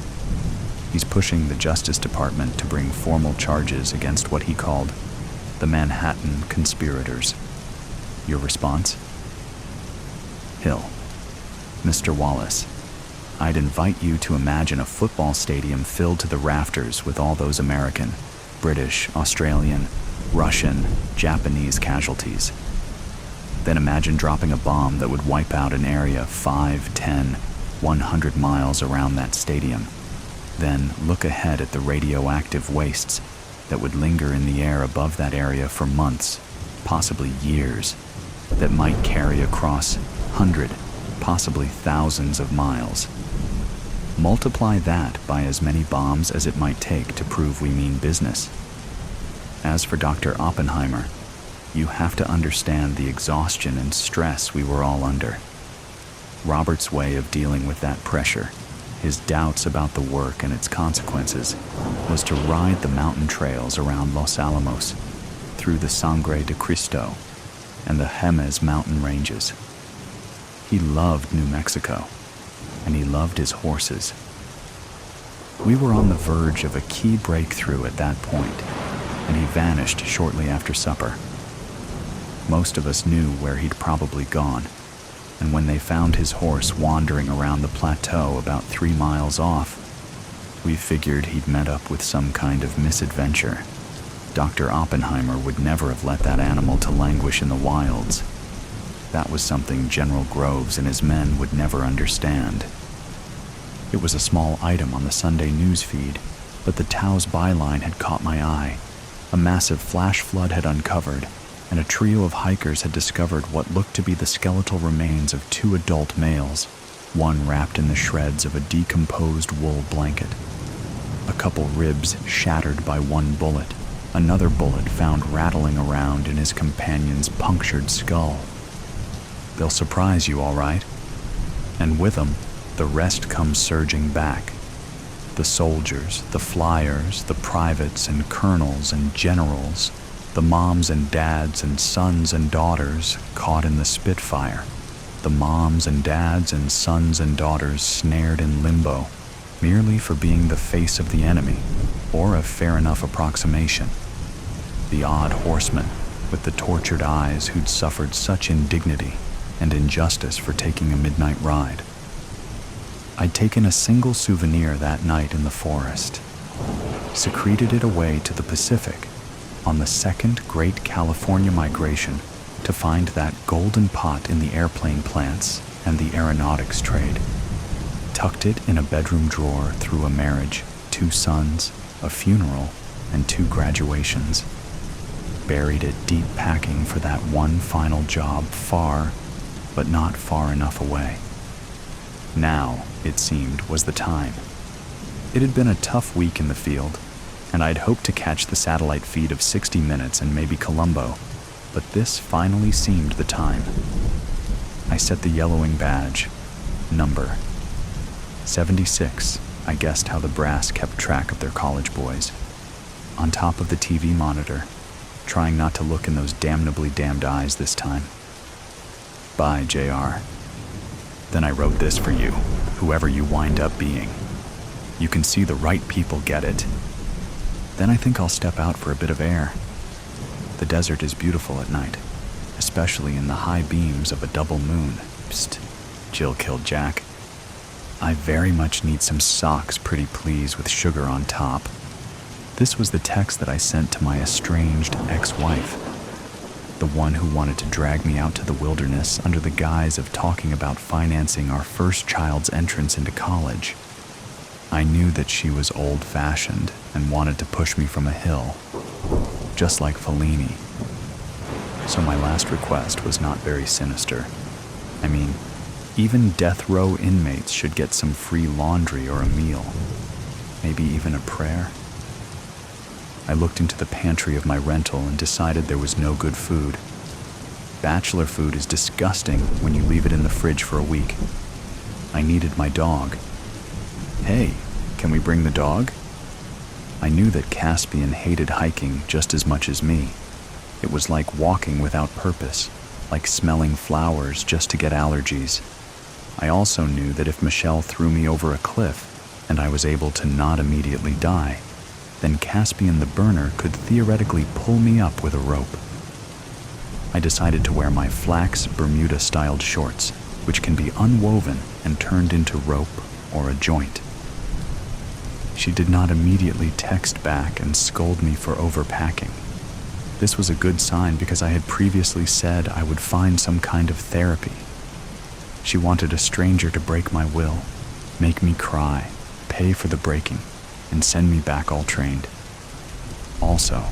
He's pushing the Justice Department to bring formal charges against what he called the Manhattan conspirators. Your response? Hill. Mr. Wallace, I'd invite you to imagine a football stadium filled to the rafters with all those American, British, Australian, Russian, Japanese casualties. Then imagine dropping a bomb that would wipe out an area 5, 10, 100 miles around that stadium. Then look ahead at the radioactive wastes that would linger in the air above that area for months, possibly years, that might carry across 100, possibly thousands of miles. Multiply that by as many bombs as it might take to prove we mean business. As for Dr. Oppenheimer, you have to understand the exhaustion and stress we were all under. Robert's way of dealing with that pressure, his doubts about the work and its consequences, was to ride the mountain trails around Los Alamos, through the Sangre de Cristo and the Jemez mountain ranges. He loved New Mexico, and he loved his horses. We were on the verge of a key breakthrough at that point, and he vanished shortly after supper. Most of us knew where he'd probably gone, and when they found his horse wandering around the plateau about 3 miles off, we figured he'd met up with some kind of misadventure. Dr. Oppenheimer would never have let that animal to languish in the wilds. That was something General Groves and his men would never understand. It was a small item on the Sunday news feed, but the Tao's byline had caught my eye. A massive flash flood had uncovered, and a trio of hikers had discovered what looked to be the skeletal remains of 2 adult males, one wrapped in the shreds of a decomposed wool blanket. A couple ribs shattered by one bullet, another bullet found rattling around in his companion's punctured skull. They'll surprise you, all right. And with them, the rest comes surging back. The soldiers, the flyers, the privates and colonels and generals, the moms and dads and sons and daughters caught in the Spitfire, the moms and dads and sons and daughters snared in limbo, merely for being the face of the enemy, or a fair enough approximation. The odd horseman with the tortured eyes who'd suffered such indignity and injustice for taking a midnight ride. I'd taken a single souvenir that night in the forest, secreted it away to the Pacific on the second great California migration to find that golden pot in the airplane plants and the aeronautics trade. Tucked it in a bedroom drawer through a marriage, 2 sons, a funeral, and 2 graduations. Buried it deep packing for that one final job far, but not far enough away. Now, it seemed, was the time. It had been a tough week in the field, and I'd hoped to catch the satellite feed of 60 Minutes and maybe Columbo, but this finally seemed the time. I set the yellowing badge, number 76, I guessed how the brass kept track of their college boys, on top of the TV monitor, trying not to look in those damnably damned eyes this time. Bye, JR. Then I wrote this for you, whoever you wind up being. You can see the right people get it. Then I think I'll step out for a bit of air. The desert is beautiful at night, especially in the high beams of a double moon. Psst, Jill killed Jack. I very much need some socks, pretty please, with sugar on top. This was the text that I sent to my estranged ex-wife, the one who wanted to drag me out to the wilderness under the guise of talking about financing our first child's entrance into college. I knew that she was old-fashioned and wanted to push me from a hill, just like Fellini. So my last request was not very sinister. I mean, even death row inmates should get some free laundry or a meal, maybe even a prayer. I looked into the pantry of my rental and decided there was no good food. Bachelor food is disgusting when you leave it in the fridge for a week. I needed my dog. Hey, can we bring the dog? I knew that Caspian hated hiking just as much as me. It was like walking without purpose, like smelling flowers just to get allergies. I also knew that if Michelle threw me over a cliff and I was able to not immediately die, then Caspian the burner could theoretically pull me up with a rope. I decided to wear my flax Bermuda-styled shorts, which can be unwoven and turned into rope or a joint. She did not immediately text back and scold me for overpacking. This was a good sign because I had previously said I would find some kind of therapy. She wanted a stranger to break my will, make me cry, pay for the breaking, and send me back all trained. Also,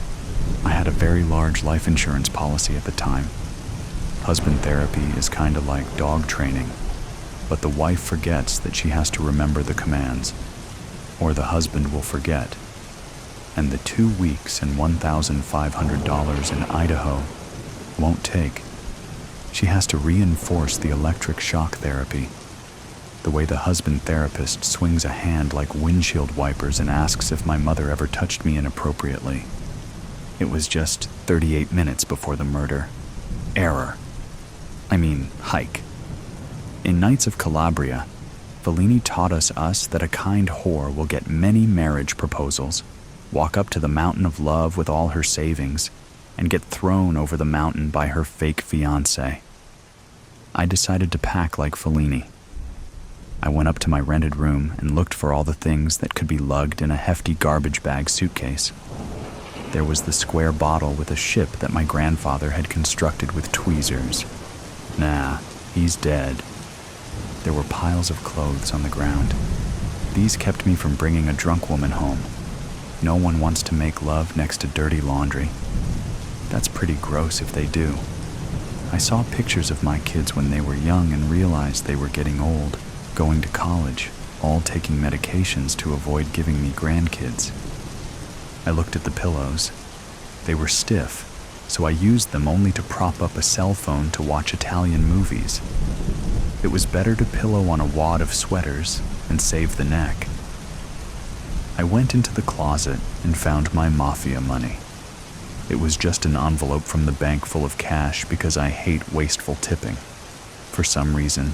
I had a very large life insurance policy at the time. Husband therapy is kind of like dog training, but the wife forgets that she has to remember the commands, or the husband will forget, and the 2 weeks and $1,500 in Idaho won't take. She has to reinforce the electric shock therapy, the way the husband therapist swings a hand like windshield wipers and asks if my mother ever touched me inappropriately. It was just 38 minutes before the murder. Hike. In Knights of Calabria, Fellini taught us that a kind whore will get many marriage proposals, walk up to the mountain of love with all her savings, and get thrown over the mountain by her fake fiancé. I decided to pack like Fellini. I went up to my rented room and looked for all the things that could be lugged in a hefty garbage bag suitcase. There was the square bottle with a ship that my grandfather had constructed with tweezers. Nah, he's dead. There were piles of clothes on the ground. These kept me from bringing a drunk woman home. No one wants to make love next to dirty laundry. That's pretty gross if they do. I saw pictures of my kids when they were young and realized they were getting old, going to college, all taking medications to avoid giving me grandkids. I looked at the pillows. They were stiff, so I used them only to prop up a cell phone to watch Italian movies. It was better to pillow on a wad of sweaters and save the neck. I went into the closet and found my mafia money. It was just an envelope from the bank full of cash because I hate wasteful tipping. For some reason,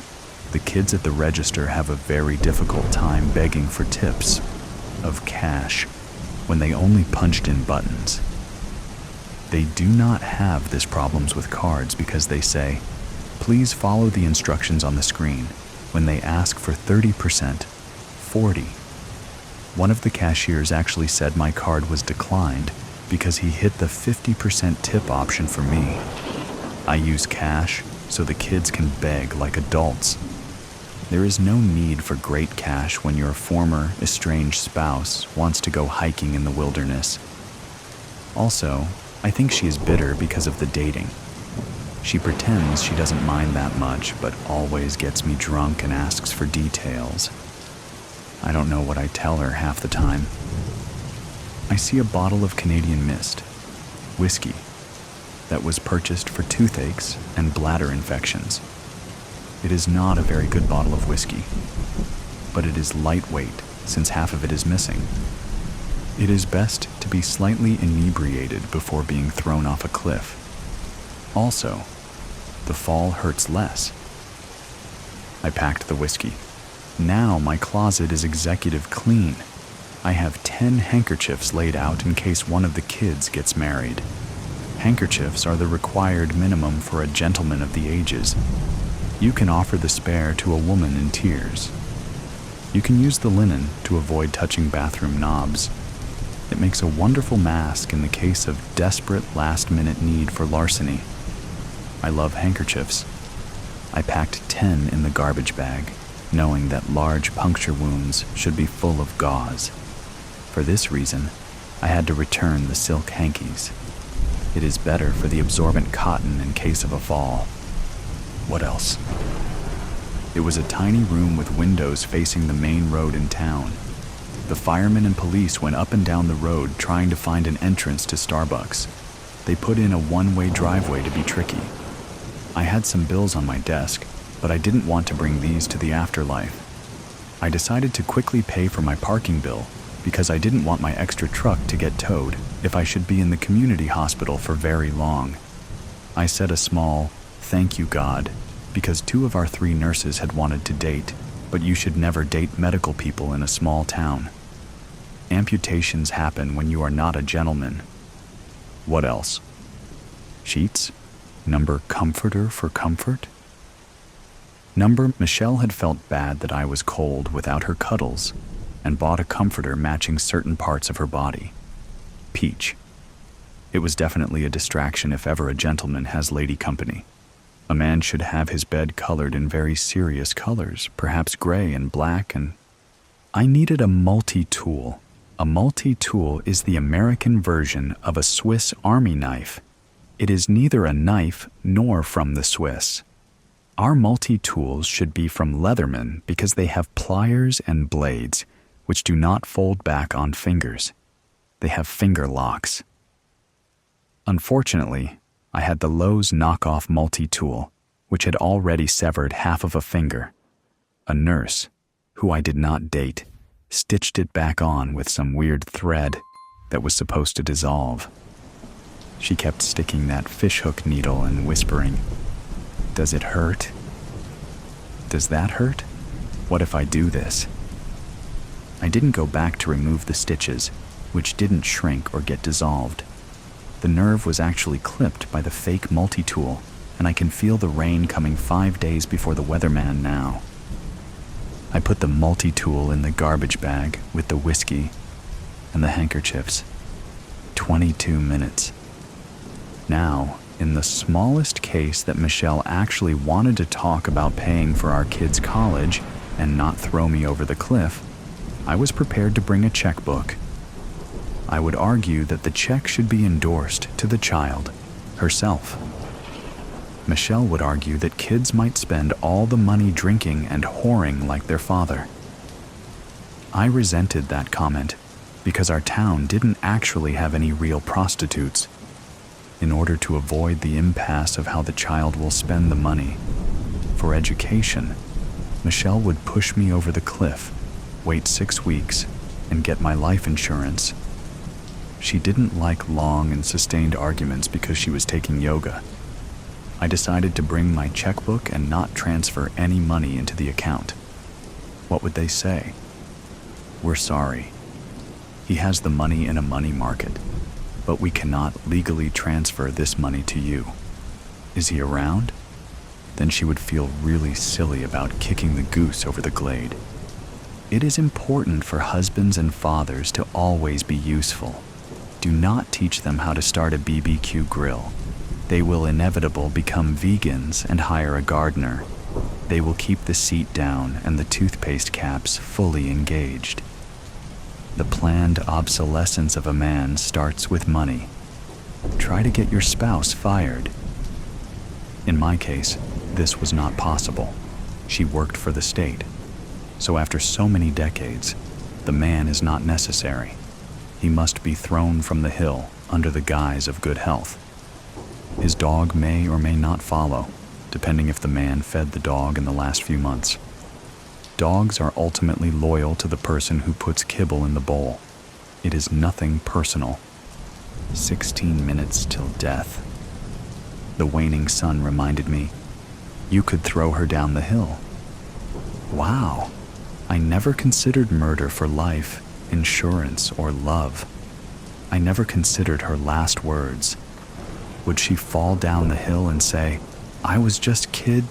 the kids at the register have a very difficult time begging for tips of cash when they only punched in buttons. They do not have this problems with cards because they say, "Please follow the instructions on the screen." When they ask for 30%, 40. One of the cashiers actually said my card was declined because he hit the 50% tip option for me. I use cash so the kids can beg like adults. There is no need for great cash when your former estranged spouse wants to go hiking in the wilderness. Also, I think she is bitter because of the dating. She pretends she doesn't mind that much, but always gets me drunk and asks for details. I don't know what I tell her half the time. I see a bottle of Canadian Mist, whiskey, that was purchased for toothaches and bladder infections. It is not a very good bottle of whiskey, but it is lightweight since half of it is missing. It is best to be slightly inebriated before being thrown off a cliff. Also, the fall hurts less. I packed the whiskey. Now my closet is executive clean. I have 10 handkerchiefs laid out in case one of the kids gets married. Handkerchiefs are the required minimum for a gentleman of the ages. You can offer the spare to a woman in tears. You can use the linen to avoid touching bathroom knobs. It makes a wonderful mask in the case of desperate last-minute need for larceny. I love handkerchiefs. I packed 10 in the garbage bag, knowing that large puncture wounds should be full of gauze. For this reason, I had to return the silk hankies. It is better for the absorbent cotton in case of a fall. What else? It was a tiny room with windows facing the main road in town. The firemen and police went up and down the road trying to find an entrance to Starbucks. They put in a one-way driveway to be tricky. I had some bills on my desk, but I didn't want to bring these to the afterlife. I decided to quickly pay for my parking bill because I didn't want my extra truck to get towed if I should be in the community hospital for very long. I said a small, "Thank you, God," because 2 of our 3 nurses had wanted to date, but you should never date medical people in a small town. Amputations happen when you are not a gentleman. What else? Sheets? Number comforter for comfort? Number Michelle had felt bad that I was cold without her cuddles and bought a comforter matching certain parts of her body. Peach. It was definitely a distraction if ever a gentleman has lady company. A man should have his bed colored in very serious colors, perhaps gray and black, and I needed a multi-tool. A multi-tool is the American version of a Swiss Army knife. It is neither a knife nor from the Swiss. Our multi-tools should be from Leatherman because they have pliers and blades, which do not fold back on fingers. They have finger locks. Unfortunately, I had the Lowe's knockoff multi-tool, which had already severed half of a finger. A nurse, who I did not date, stitched it back on with some weird thread that was supposed to dissolve. She kept sticking that fishhook needle and whispering, "Does it hurt? Does that hurt? What if I do this?" I didn't go back to remove the stitches, which didn't shrink or get dissolved. The nerve was actually clipped by the fake multi-tool, and I can feel the rain coming 5 days before the weatherman now. I put the multi-tool in the garbage bag with the whiskey and the handkerchiefs. 22 minutes. Now, in the smallest case that Michelle actually wanted to talk about paying for our kids' college and not throw me over the cliff, I was prepared to bring a checkbook. I would argue that the check should be endorsed to the child herself. Michelle would argue that kids might spend all the money drinking and whoring like their father. I resented that comment because our town didn't actually have any real prostitutes. In order to avoid the impasse of how the child will spend the money for education, Michelle would push me over the cliff, wait 6 weeks, and get my life insurance. She didn't like long and sustained arguments because she was taking yoga. I decided to bring my checkbook and not transfer any money into the account. What would they say? "We're sorry. He has the money in a money market, but we cannot legally transfer this money to you. Is he around?" Then she would feel really silly about kicking the goose over the glade. It is important for husbands and fathers to always be useful. Do not teach them how to start a BBQ grill. They will inevitably become vegans and hire a gardener. They will keep the seat down and the toothpaste caps fully engaged. The planned obsolescence of a man starts with money. Try to get your spouse fired. In my case, this was not possible. She worked for the state. So after so many decades, the man is not necessary. He must be thrown from the hill under the guise of good health. His dog may or may not follow, depending if the man fed the dog in the last few months. Dogs are ultimately loyal to the person who puts kibble in the bowl. It is nothing personal. 16 minutes till death. The waning sun reminded me, you could throw her down the hill. Wow, I never considered murder for life, insurance, or love. I never considered her last words. Would she fall down the hill and say, "I was just kid,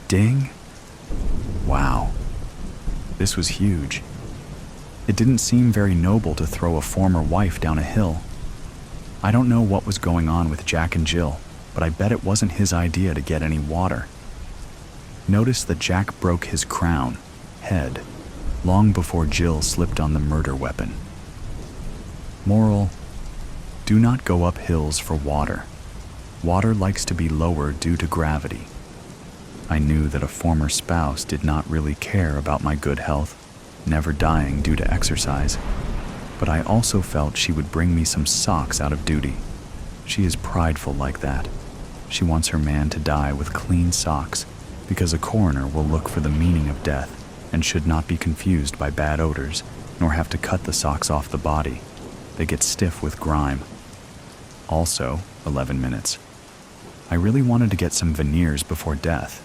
ding"? Wow, this was huge. It didn't seem very noble to throw a former wife down a hill. I don't know what was going on with Jack and Jill, but I bet it wasn't his idea to get any water. Notice that Jack broke his crown, head, long before Jill slipped on the murder weapon. Moral: do not go up hills for water. Water likes to be lower due to gravity. I knew that a former spouse did not really care about my good health, never dying due to exercise, but I also felt she would bring me some socks out of duty. She is prideful like that. She wants her man to die with clean socks because a coroner will look for the meaning of death and should not be confused by bad odors, nor have to cut the socks off the body. They get stiff with grime. Also, 11 minutes. I really wanted to get some veneers before death.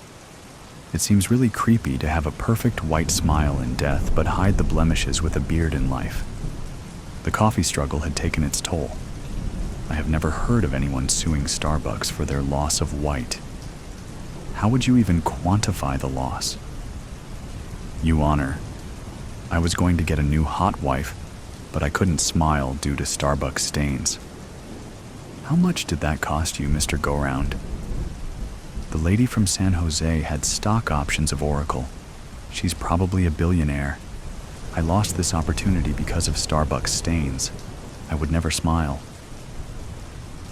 It seems really creepy to have a perfect white smile in death but hide the blemishes with a beard in life. The coffee struggle had taken its toll. I have never heard of anyone suing Starbucks for their loss of white. How would you even quantify the loss? You Honor, I was going to get a new hot wife, but I couldn't smile due to Starbucks stains. How much did that cost you, Mr. Go-Round? The lady from San Jose had stock options of Oracle. She's probably a billionaire. I lost this opportunity because of Starbucks stains. I would never smile.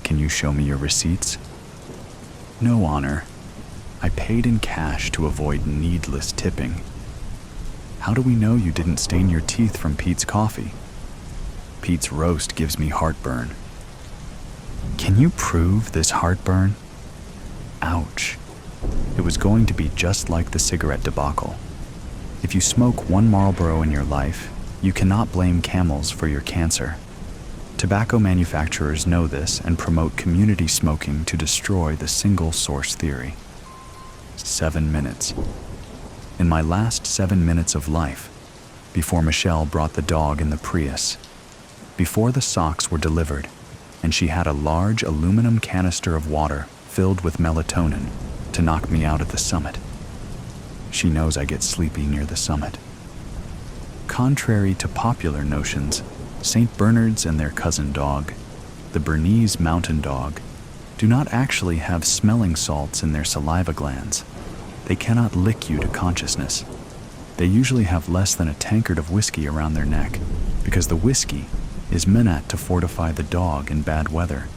Can you show me your receipts? No, Honor. I paid in cash to avoid needless tipping. How do we know you didn't stain your teeth from Pete's coffee? Pete's roast gives me heartburn. Can you prove this heartburn? Ouch. It was going to be just like the cigarette debacle. If you smoke one Marlboro in your life, you cannot blame Camels for your cancer. Tobacco manufacturers know this and promote community smoking to destroy the single source theory. 7 minutes. In my last 7 minutes of life, before Michelle brought the dog in the Prius, before the socks were delivered, and she had a large aluminum canister of water filled with melatonin to knock me out at the summit. She knows I get sleepy near the summit. Contrary to popular notions, St. Bernards and their cousin dog, the Bernese mountain dog, do not actually have smelling salts in their saliva glands. They cannot lick you to consciousness. They usually have less than a tankard of whiskey around their neck, because the whiskey is meant to fortify the dog in bad weather.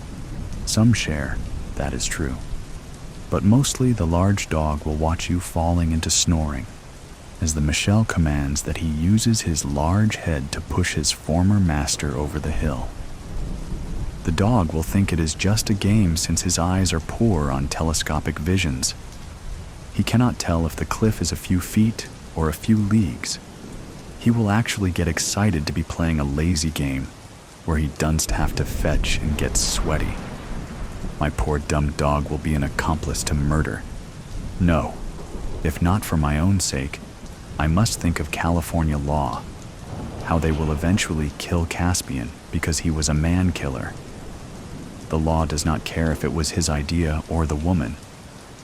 Some share, that is true. But mostly the large dog will watch you falling into snoring, as the Michelle commands that he uses his large head to push his former master over the hill. The dog will think it is just a game since his eyes are poor on telescopic visions. He cannot tell if the cliff is a few feet or a few leagues. He will actually get excited to be playing a lazy game where he doesn't have to fetch and get sweaty. My poor dumb dog will be an accomplice to murder. No, if not for my own sake, I must think of California law, how they will eventually kill Caspian because he was a man-killer. The law does not care if it was his idea or the woman.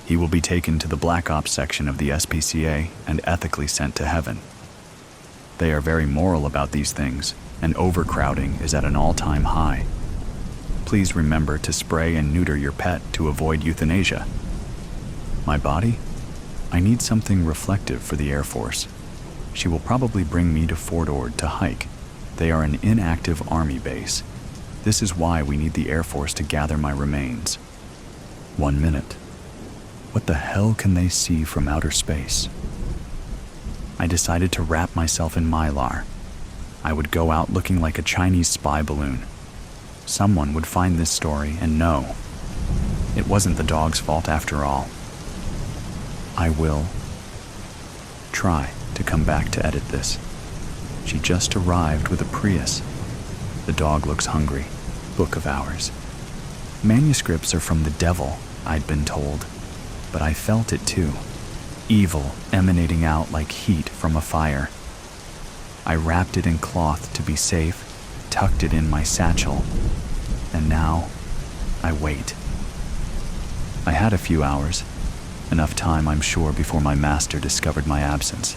He will be taken to the Black Ops section of the SPCA and ethically sent to heaven. They are very moral about these things, and overcrowding is at an all-time high. Please remember to spray and neuter your pet to avoid euthanasia. My body? I need something reflective for the Air Force. She will probably bring me to Fort Ord to hike. They are an inactive Army base. This is why we need the Air Force to gather my remains. 1 minute. What the hell can they see from outer space? I decided to wrap myself in Mylar. I would go out looking like a Chinese spy balloon. Someone would find this story and know. It wasn't the dog's fault after all. I will try to come back to edit this. She just arrived with a Prius. The dog looks hungry. Book of hours. Manuscripts are from the devil, I'd been told, but I felt it too. Evil emanating out like heat from a fire. I wrapped it in cloth to be safe, tucked it in my satchel, and now I wait. I had a few hours, enough time I'm sure before my master discovered my absence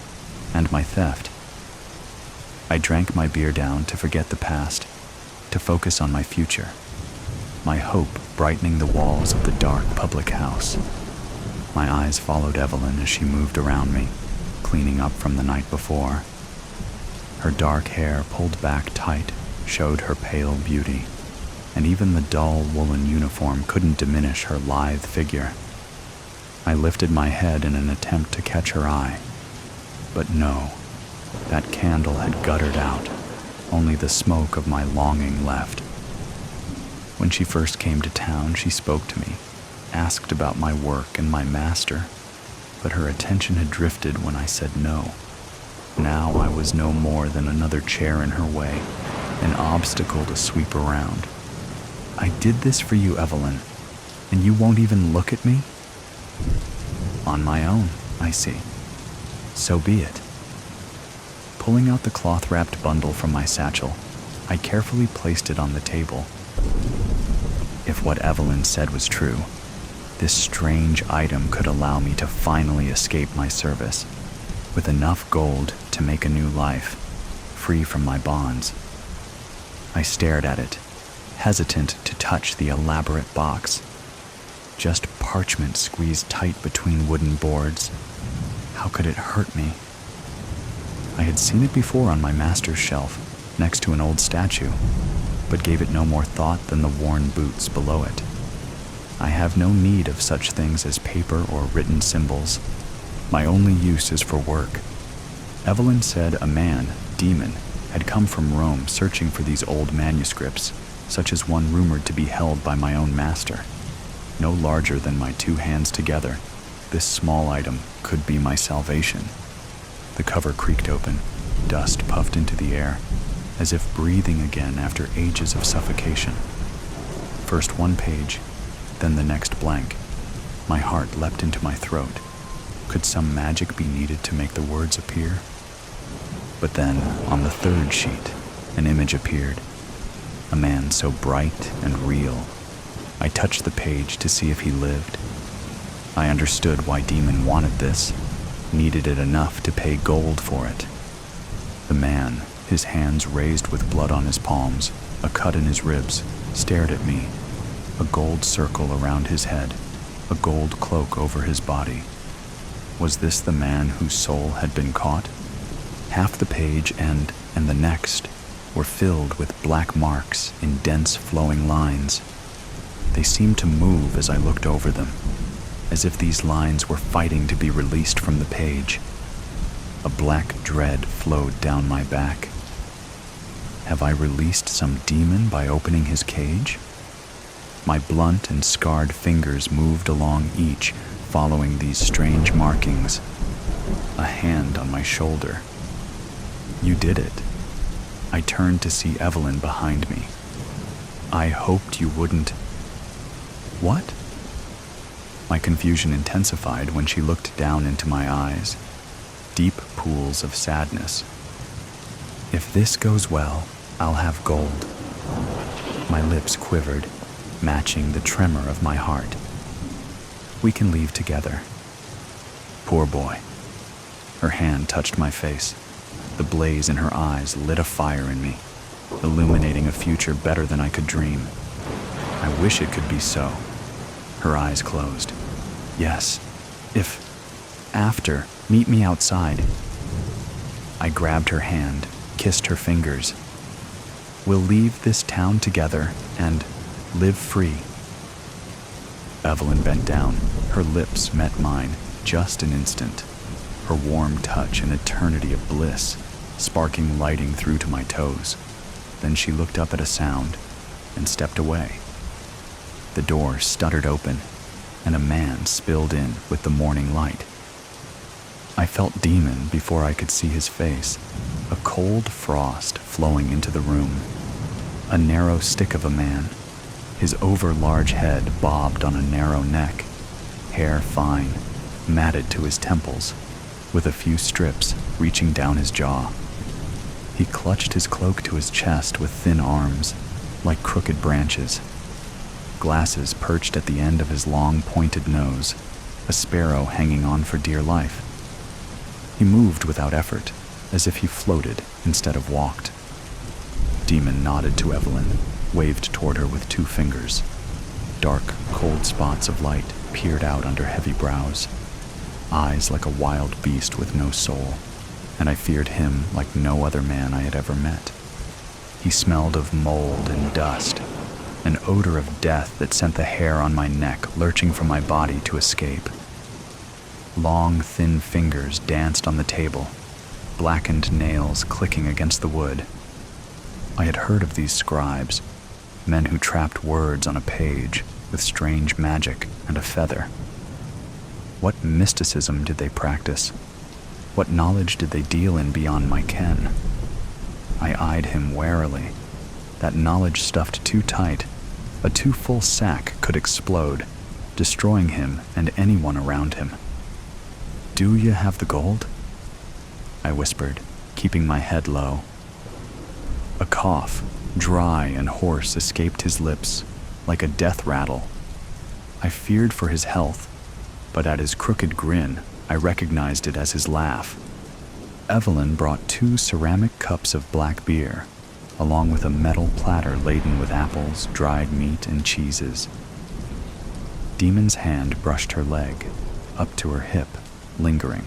and my theft. I drank my beer down to forget the past, to focus on my future, my hope brightening the walls of the dark public house. My eyes followed Evelyn as she moved around me, cleaning up from the night before. Her dark hair pulled back tight showed her pale beauty, and even the dull woolen uniform couldn't diminish her lithe figure. I lifted my head in an attempt to catch her eye, but no, that candle had guttered out, only the smoke of my longing left. When she first came to town, she spoke to me, asked about my work and my master, but her attention had drifted when I said no. Now I was no more than another chair in her way, an obstacle to sweep around. I did this for you, Evelyn, and you won't even look at me? On my own, I see. So be it. Pulling out the cloth-wrapped bundle from my satchel, I carefully placed it on the table. If what Evelyn said was true, this strange item could allow me to finally escape my service, with enough gold to make a new life, free from my bonds. I stared at it, hesitant to touch the elaborate box. Just parchment squeezed tight between wooden boards. How could it hurt me? I had seen it before on my master's shelf, next to an old statue, but gave it no more thought than the worn boots below it. I have no need of such things as paper or written symbols. My only use is for work. Evelyn said a man, Demon, had come from Rome searching for these old manuscripts, such as one rumored to be held by my own master. No larger than my two hands together, this small item could be my salvation. The cover creaked open, dust puffed into the air, as if breathing again after ages of suffocation. First one page, then the next blank. My heart leapt into my throat. Could some magic be needed to make the words appear? But then, on the third sheet, an image appeared. A man so bright and real. I touched the page to see if he lived. I understood why Demon wanted this, needed it enough to pay gold for it. The man, his hands raised with blood on his palms, a cut in his ribs, stared at me. A gold circle around his head, a gold cloak over his body. Was this the man whose soul had been caught? Half the page and the next were filled with black marks in dense flowing lines. They seemed to move as I looked over them, as if these lines were fighting to be released from the page. A black dread flowed down my back. Have I released some demon by opening his cage? My blunt and scarred fingers moved along each, following these strange markings. A hand on my shoulder. You did it. I turned to see Evelyn behind me. I hoped you wouldn't. What? My confusion intensified when she looked down into my eyes, deep pools of sadness. If this goes well, I'll have gold. My lips quivered, matching the tremor of my heart. We can leave together. Poor boy. Her hand touched my face. The blaze in her eyes lit a fire in me, illuminating a future better than I could dream. I wish it could be so. Her eyes closed. Yes, if after, meet me outside. I grabbed her hand, kissed her fingers. We'll leave this town together and live free. Evelyn bent down. Her lips met mine, just an instant. Her warm touch an eternity of bliss, sparking lighting through to my toes. Then she looked up at a sound and stepped away. The door stuttered open, and a man spilled in with the morning light. I felt Demon before I could see his face, a cold frost flowing into the room. A narrow stick of a man, his over-large head bobbed on a narrow neck, hair fine, matted to his temples, with a few strips reaching down his jaw. He clutched his cloak to his chest with thin arms, like crooked branches. Glasses perched at the end of his long, pointed nose, a sparrow hanging on for dear life. He moved without effort, as if he floated instead of walked. Demon nodded to Evelyn, waved toward her with two fingers. Dark, cold spots of light peered out under heavy brows, eyes like a wild beast with no soul, and I feared him like no other man I had ever met. He smelled of mold and dust, an odor of death that sent the hair on my neck lurching from my body to escape. Long, thin fingers danced on the table, blackened nails clicking against the wood. I had heard of these scribes, men who trapped words on a page, with strange magic and a feather. What mysticism did they practice? What knowledge did they deal in beyond my ken? I eyed him warily. That knowledge stuffed too tight, a too full sack could explode, destroying him and anyone around him. "Do you have the gold?" I whispered, keeping my head low. A cough, dry and hoarse, escaped his lips, like a death rattle. I feared for his health, but at his crooked grin, I recognized it as his laugh. Evelyn brought 2 ceramic cups of black beer, along with a metal platter laden with apples, dried meat, and cheeses. Demon's hand brushed her leg, up to her hip, lingering.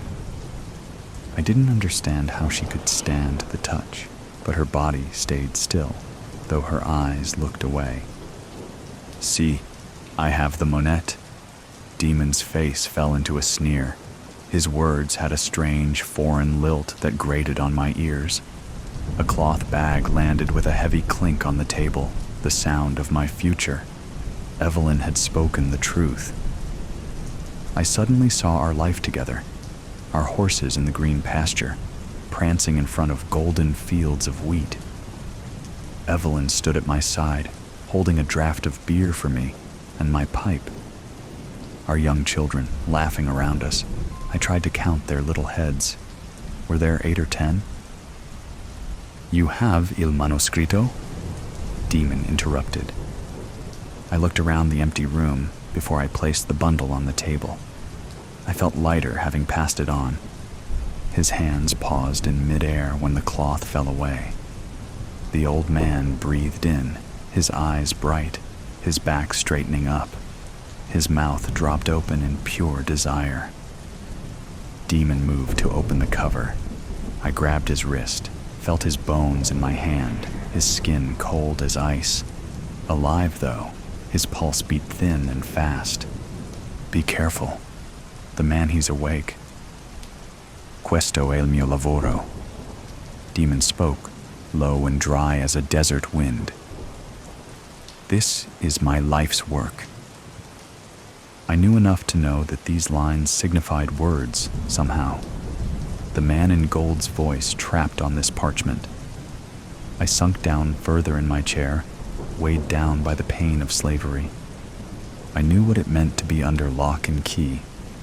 I didn't understand how she could stand the touch, but her body stayed still, though her eyes looked away. "See, I have the monette." Demon's face fell into a sneer. His words had a strange, foreign lilt that grated on my ears. A cloth bag landed with a heavy clink on the table, the sound of my future. Evelyn had spoken the truth. I suddenly saw our life together, our horses in the green pasture, prancing in front of golden fields of wheat. Evelyn stood at my side, holding a draught of beer for me and my pipe. Our young children laughing around us. I tried to count their little heads. Were there 8 or 10? "You have il manoscritto?" Demon interrupted. I looked around the empty room before I placed the bundle on the table. I felt lighter having passed it on. His hands paused in midair when the cloth fell away. The old man breathed in, his eyes bright, his back straightening up. His mouth dropped open in pure desire. Demon moved to open the cover. I grabbed his wrist, felt his bones in my hand, his skin cold as ice. Alive, though, his pulse beat thin and fast. "Be careful. The man, he's awake." "Questo è il mio lavoro." Demon spoke, low and dry as a desert wind. "This is my life's work." I knew enough to know that these lines signified words, somehow. The man in gold's voice trapped on this parchment. I sunk down further in my chair, weighed down by the pain of slavery. I knew what it meant to be under lock and key,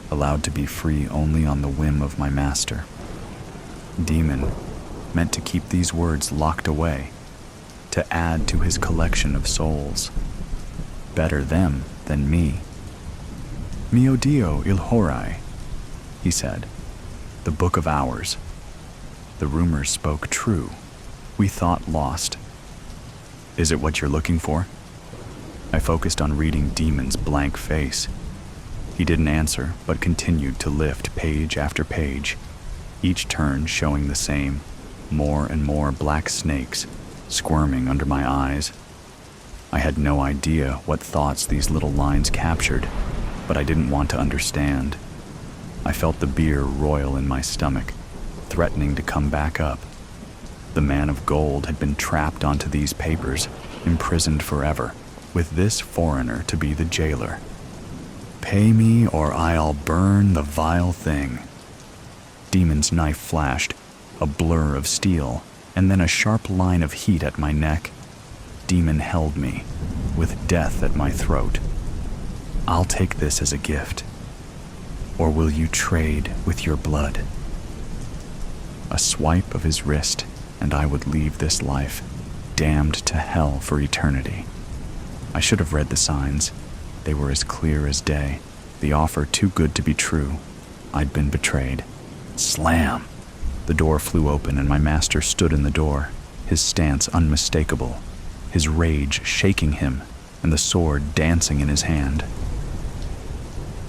allowed to be free only on the whim of my master. Demon meant to keep these words locked away, to add to his collection of souls. Better them than me. "Mio Dio il Horai," he said. "The Book of Hours." The rumors spoke true. We thought lost. "Is it what you're looking for?" I focused on reading Demon's blank face. He didn't answer, but continued to lift page after page, each turn showing the same, more and more black snakes, squirming under my eyes. I had no idea what thoughts these little lines captured, but I didn't want to understand. I felt the beer roil in my stomach, threatening to come back up. The man of gold had been trapped onto these papers, imprisoned forever, with this foreigner to be the jailer. "Pay me or I'll burn the vile thing." Demon's knife flashed, a blur of steel, and then a sharp line of heat at my neck. Demon held me, with death at my throat. "I'll take this as a gift. Or will you trade with your blood?" A swipe of his wrist, and I would leave this life, damned to hell for eternity. I should have read the signs. They were as clear as day. The offer too good to be true. I'd been betrayed. Slam! The door flew open and my master stood in the door, his stance unmistakable, his rage shaking him, and the sword dancing in his hand.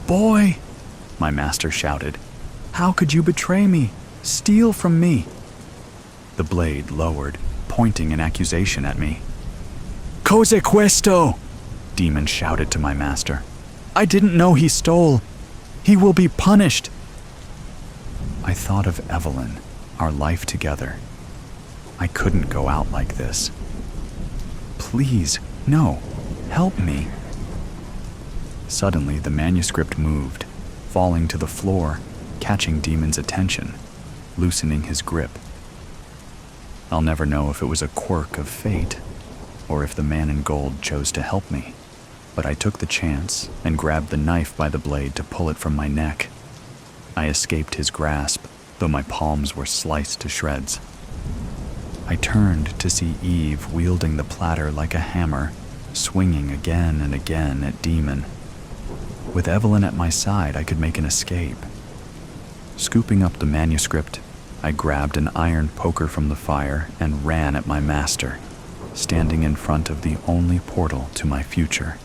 "Boy!" my master shouted. "How could you betray me? Steal from me!" The blade lowered, pointing an accusation at me. "Cos'è questo?" Demon shouted to my master. "I didn't know he stole. He will be punished." I thought of Evelyn, our life together. I couldn't go out like this. "Please, no, help me." Suddenly, the manuscript moved, falling to the floor, catching Demon's attention, loosening his grip. I'll never know if it was a quirk of fate, or if the man in gold chose to help me, but I took the chance and grabbed the knife by the blade to pull it from my neck. I escaped his grasp, though my palms were sliced to shreds. I turned to see Eve wielding the platter like a hammer, swinging again and again at Demon. With Evelyn at my side, I could make an escape. Scooping up the manuscript, I grabbed an iron poker from the fire and ran at my master, standing in front of the only portal to my future.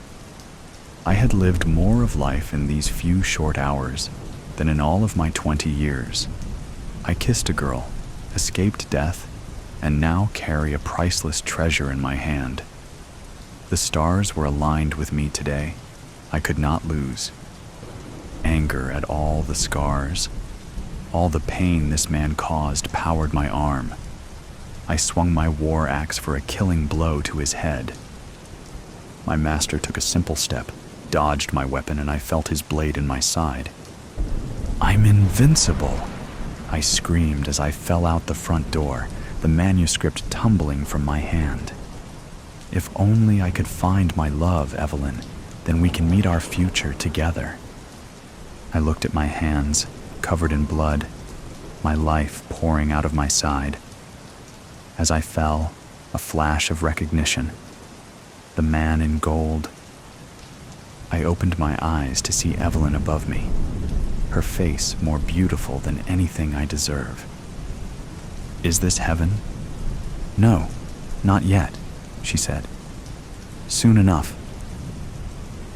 I had lived more of life in these few short hours than in all of my 20 years. I kissed a girl, escaped death, and now carry a priceless treasure in my hand. The stars were aligned with me today. I could not lose. Anger at all the scars, all the pain this man caused powered my arm. I swung my war axe for a killing blow to his head. My master took a simple step, dodged my weapon, and I felt his blade in my side. "I'm invincible!" I screamed as I fell out the front door, the manuscript tumbling from my hand. If only I could find my love, Evelyn, then we can meet our future together. I looked at my hands, covered in blood, my life pouring out of my side. As I fell, a flash of recognition. The man in gold. I opened my eyes to see Evelyn above me, her face more beautiful than anything I deserve. "Is this heaven?" "No, not yet," she said. "Soon enough."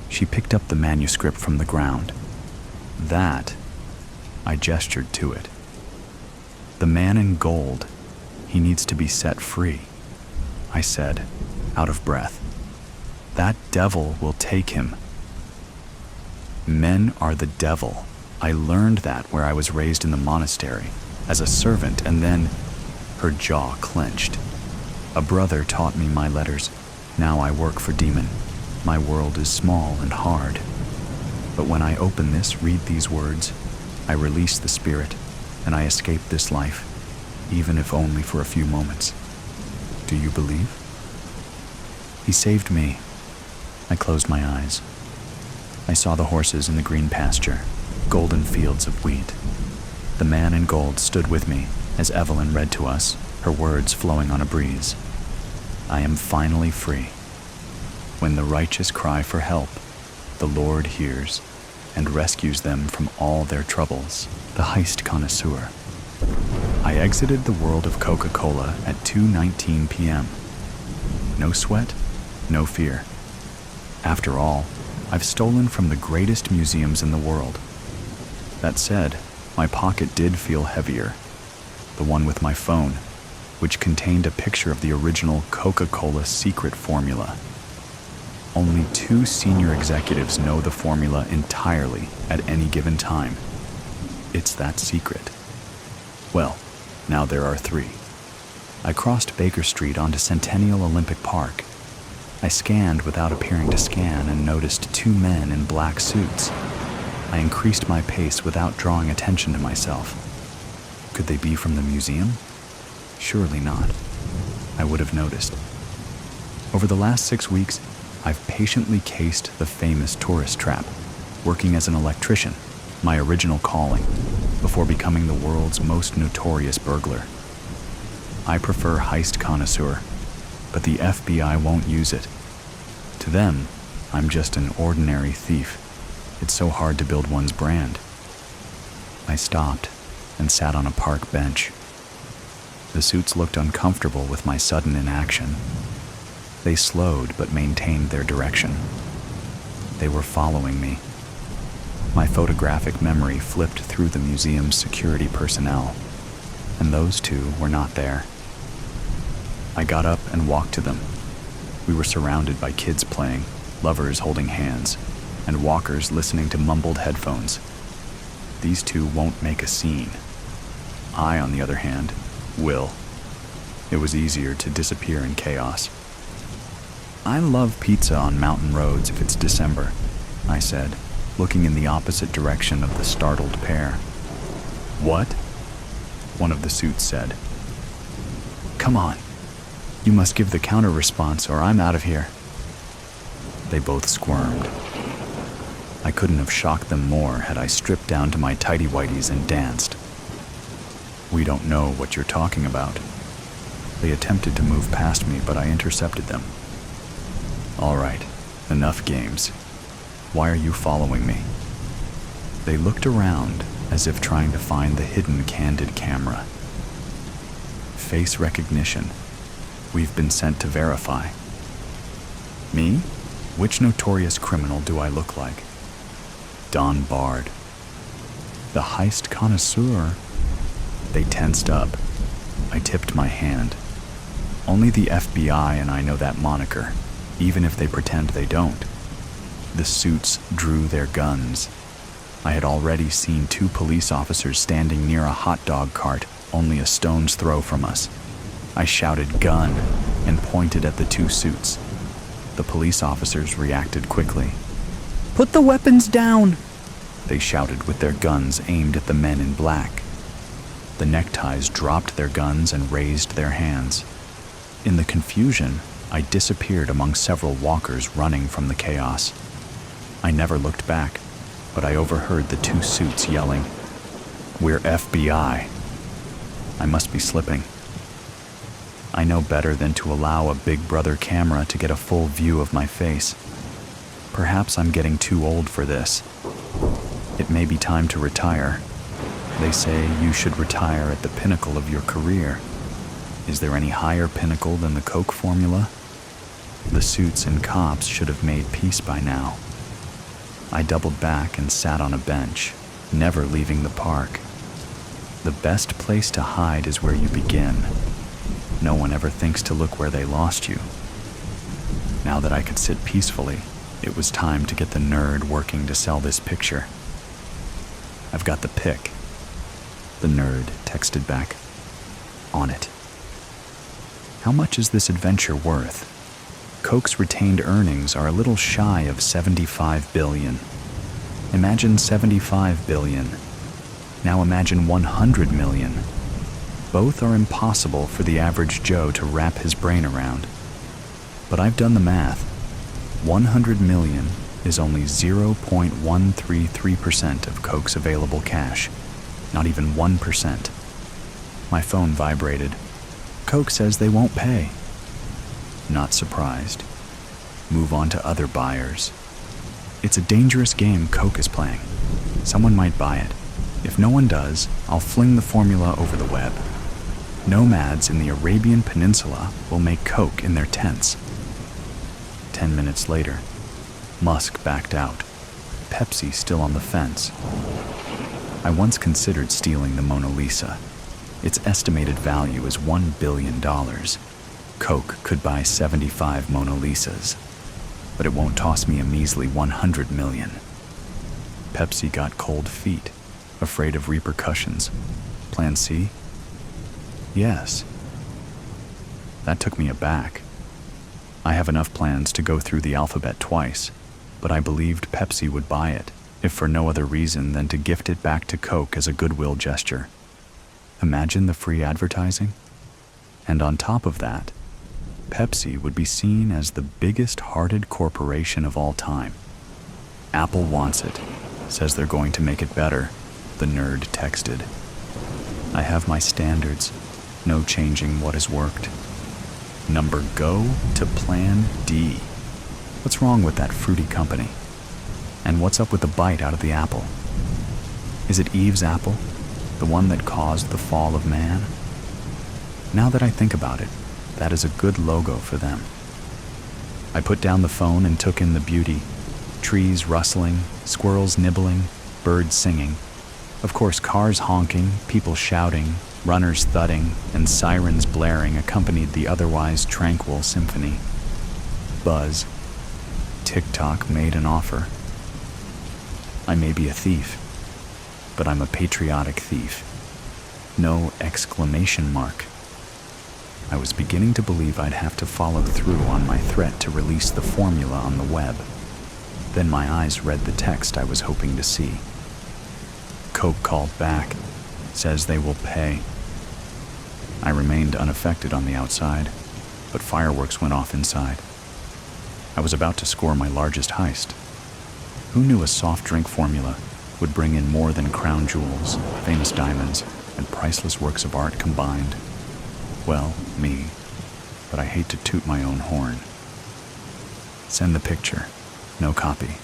She picked up the manuscript from the ground. "That," I gestured to it. "The man in gold, he needs to be set free," I said, out of breath. "That devil will take him." Men are the devil. I learned that where I was raised in the monastery, as a servant, and then her jaw clenched. A brother taught me my letters. Now I work for Demon. My world is small and hard. But when I open this, read these words, I release the spirit, and I escape this life, even if only for a few moments. Do you believe? He saved me. I closed my eyes. I saw the horses in the green pasture, golden fields of wheat. The man in gold stood with me as Evelyn read to us, her words flowing on a breeze. I am finally free. When the righteous cry for help, the Lord hears and rescues them from all their troubles. The Heist Connoisseur. I exited the world of Coca-Cola at 2:19 p.m. No sweat, no fear. After all, I've stolen from the greatest museums in the world. That said, my pocket did feel heavier. The one with my phone, which contained a picture of the original Coca-Cola secret formula. Only 2 senior executives know the formula entirely at any given time. It's that secret. Well, now there are 3. I crossed Baker Street onto Centennial Olympic Park. I scanned without appearing to scan and noticed 2 men in black suits. I increased my pace without drawing attention to myself. Could they be from the museum? Surely not. I would have noticed. Over the last 6 weeks, I've patiently cased the famous tourist trap, working as an electrician, my original calling, before becoming the world's most notorious burglar. I prefer Heist Connoisseur, but the FBI won't use it. To them, I'm just an ordinary thief. It's so hard to build one's brand. I stopped and sat on a park bench. The suits looked uncomfortable with my sudden inaction. They slowed but maintained their direction. They were following me. My photographic memory flipped through the museum's security personnel, and those 2 were not there. I got up and walked to them. We were surrounded by kids playing, lovers holding hands, and walkers listening to mumbled headphones. These 2 won't make a scene. I, on the other hand, will. It was easier to disappear in chaos. I love pizza on mountain roads if it's December, I said, looking in the opposite direction of the startled pair. What? One of the suits said. Come on. You must give the counter response or I'm out of here. They both squirmed. I couldn't have shocked them more had I stripped down to my tighty-whities and danced. We don't know what you're talking about. They attempted to move past me, but I intercepted them. All right, enough games. Why are you following me? They looked around as if trying to find the hidden candid camera. Face recognition. We've been sent to verify. Me? Which notorious criminal do I look like? Don Bard. The Heist Connoisseur? They tensed up. I tipped my hand. Only the FBI and I know that moniker, even if they pretend they don't. The suits drew their guns. I had already seen 2 police officers standing near a hot dog cart, only a stone's throw from us. I shouted "gun" and pointed at the 2 suits. The police officers reacted quickly. Put the weapons down, they shouted with their guns aimed at the men in black. The neckties dropped their guns and raised their hands. In the confusion, I disappeared among several walkers running from the chaos. I never looked back, but I overheard the 2 suits yelling, "We're FBI." I must be slipping. I know better than to allow a Big Brother camera to get a full view of my face. Perhaps I'm getting too old for this. It may be time to retire. They say you should retire at the pinnacle of your career. Is there any higher pinnacle than the Coke formula? The suits and cops should have made peace by now. I doubled back and sat on a bench, never leaving the park. The best place to hide is where you begin. No one ever thinks to look where they lost you. Now that I could sit peacefully, it was time to get the nerd working to sell this picture. I've got the pic. The nerd texted back. On it. How much is this adventure worth? Coke's retained earnings are a little shy of $75 billion. Imagine $75 billion. Now imagine $100 million. Both are impossible for the average Joe to wrap his brain around. But I've done the math. 100 million is only 0.133% of Coke's available cash. Not even 1%. My phone vibrated. Coke says they won't pay. Not surprised. Move on to other buyers. It's a dangerous game Coke is playing. Someone might buy it. If no one does, I'll fling the formula over the web. Nomads in the Arabian Peninsula will make Coke in their tents. 10 minutes later, Musk backed out. Pepsi still on the fence. I once considered stealing the Mona Lisa. Its estimated value is $1 billion. Coke could buy 75 Mona Lisas, but it won't toss me a measly 100 million. Pepsi got cold feet, afraid of repercussions. Plan C? Yes. That took me aback. I have enough plans to go through the alphabet twice, but I believed Pepsi would buy it, if for no other reason than to gift it back to Coke as a goodwill gesture. Imagine the free advertising. And on top of that, Pepsi would be seen as the biggest-hearted corporation of all time. Apple wants it, says they're going to make it better, the nerd texted. I have my standards, no changing what has worked. Number go to plan D. What's wrong with that fruity company? And what's up with the bite out of the apple? Is it Eve's apple, the one that caused the fall of man? Now that I think about it, that is a good logo for them. I put down the phone and took in the beauty. Trees rustling, squirrels nibbling, birds singing. Of course, cars honking, people shouting, runners thudding, and sirens blaring accompanied the otherwise tranquil symphony. Buzz. TikTok made an offer. I may be a thief, but I'm a patriotic thief. No exclamation mark. I was beginning to believe I'd have to follow through on my threat to release the formula on the web. Then my eyes read the text I was hoping to see. Coke called back, says they will pay. I remained unaffected on the outside, but fireworks went off inside. I was about to score my largest heist. Who knew a soft drink formula would bring in more than crown jewels, famous diamonds, and priceless works of art combined? Well, me, but I hate to toot my own horn. Send the picture. No copy.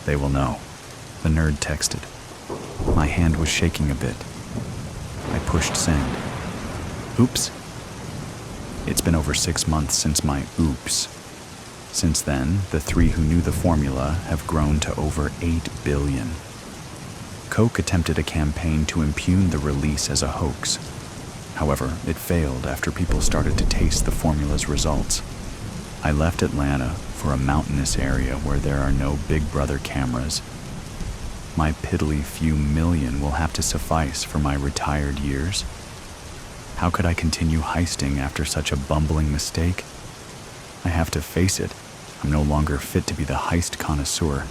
They will know. The nerd texted. My hand was shaking a bit. I pushed send. Oops. It's been over 6 months since my oops. Since then, the 3 who knew the formula have grown to over 8 billion. Coke attempted a campaign to impugn the release as a hoax. However, it failed after people started to taste the formula's results. I left Atlanta for a mountainous area where there are no Big Brother cameras. My piddly few million will have to suffice for my retired years. How could I continue heisting after such a bumbling mistake? I have to face it. I'm no longer fit to be the Heist Connoisseur.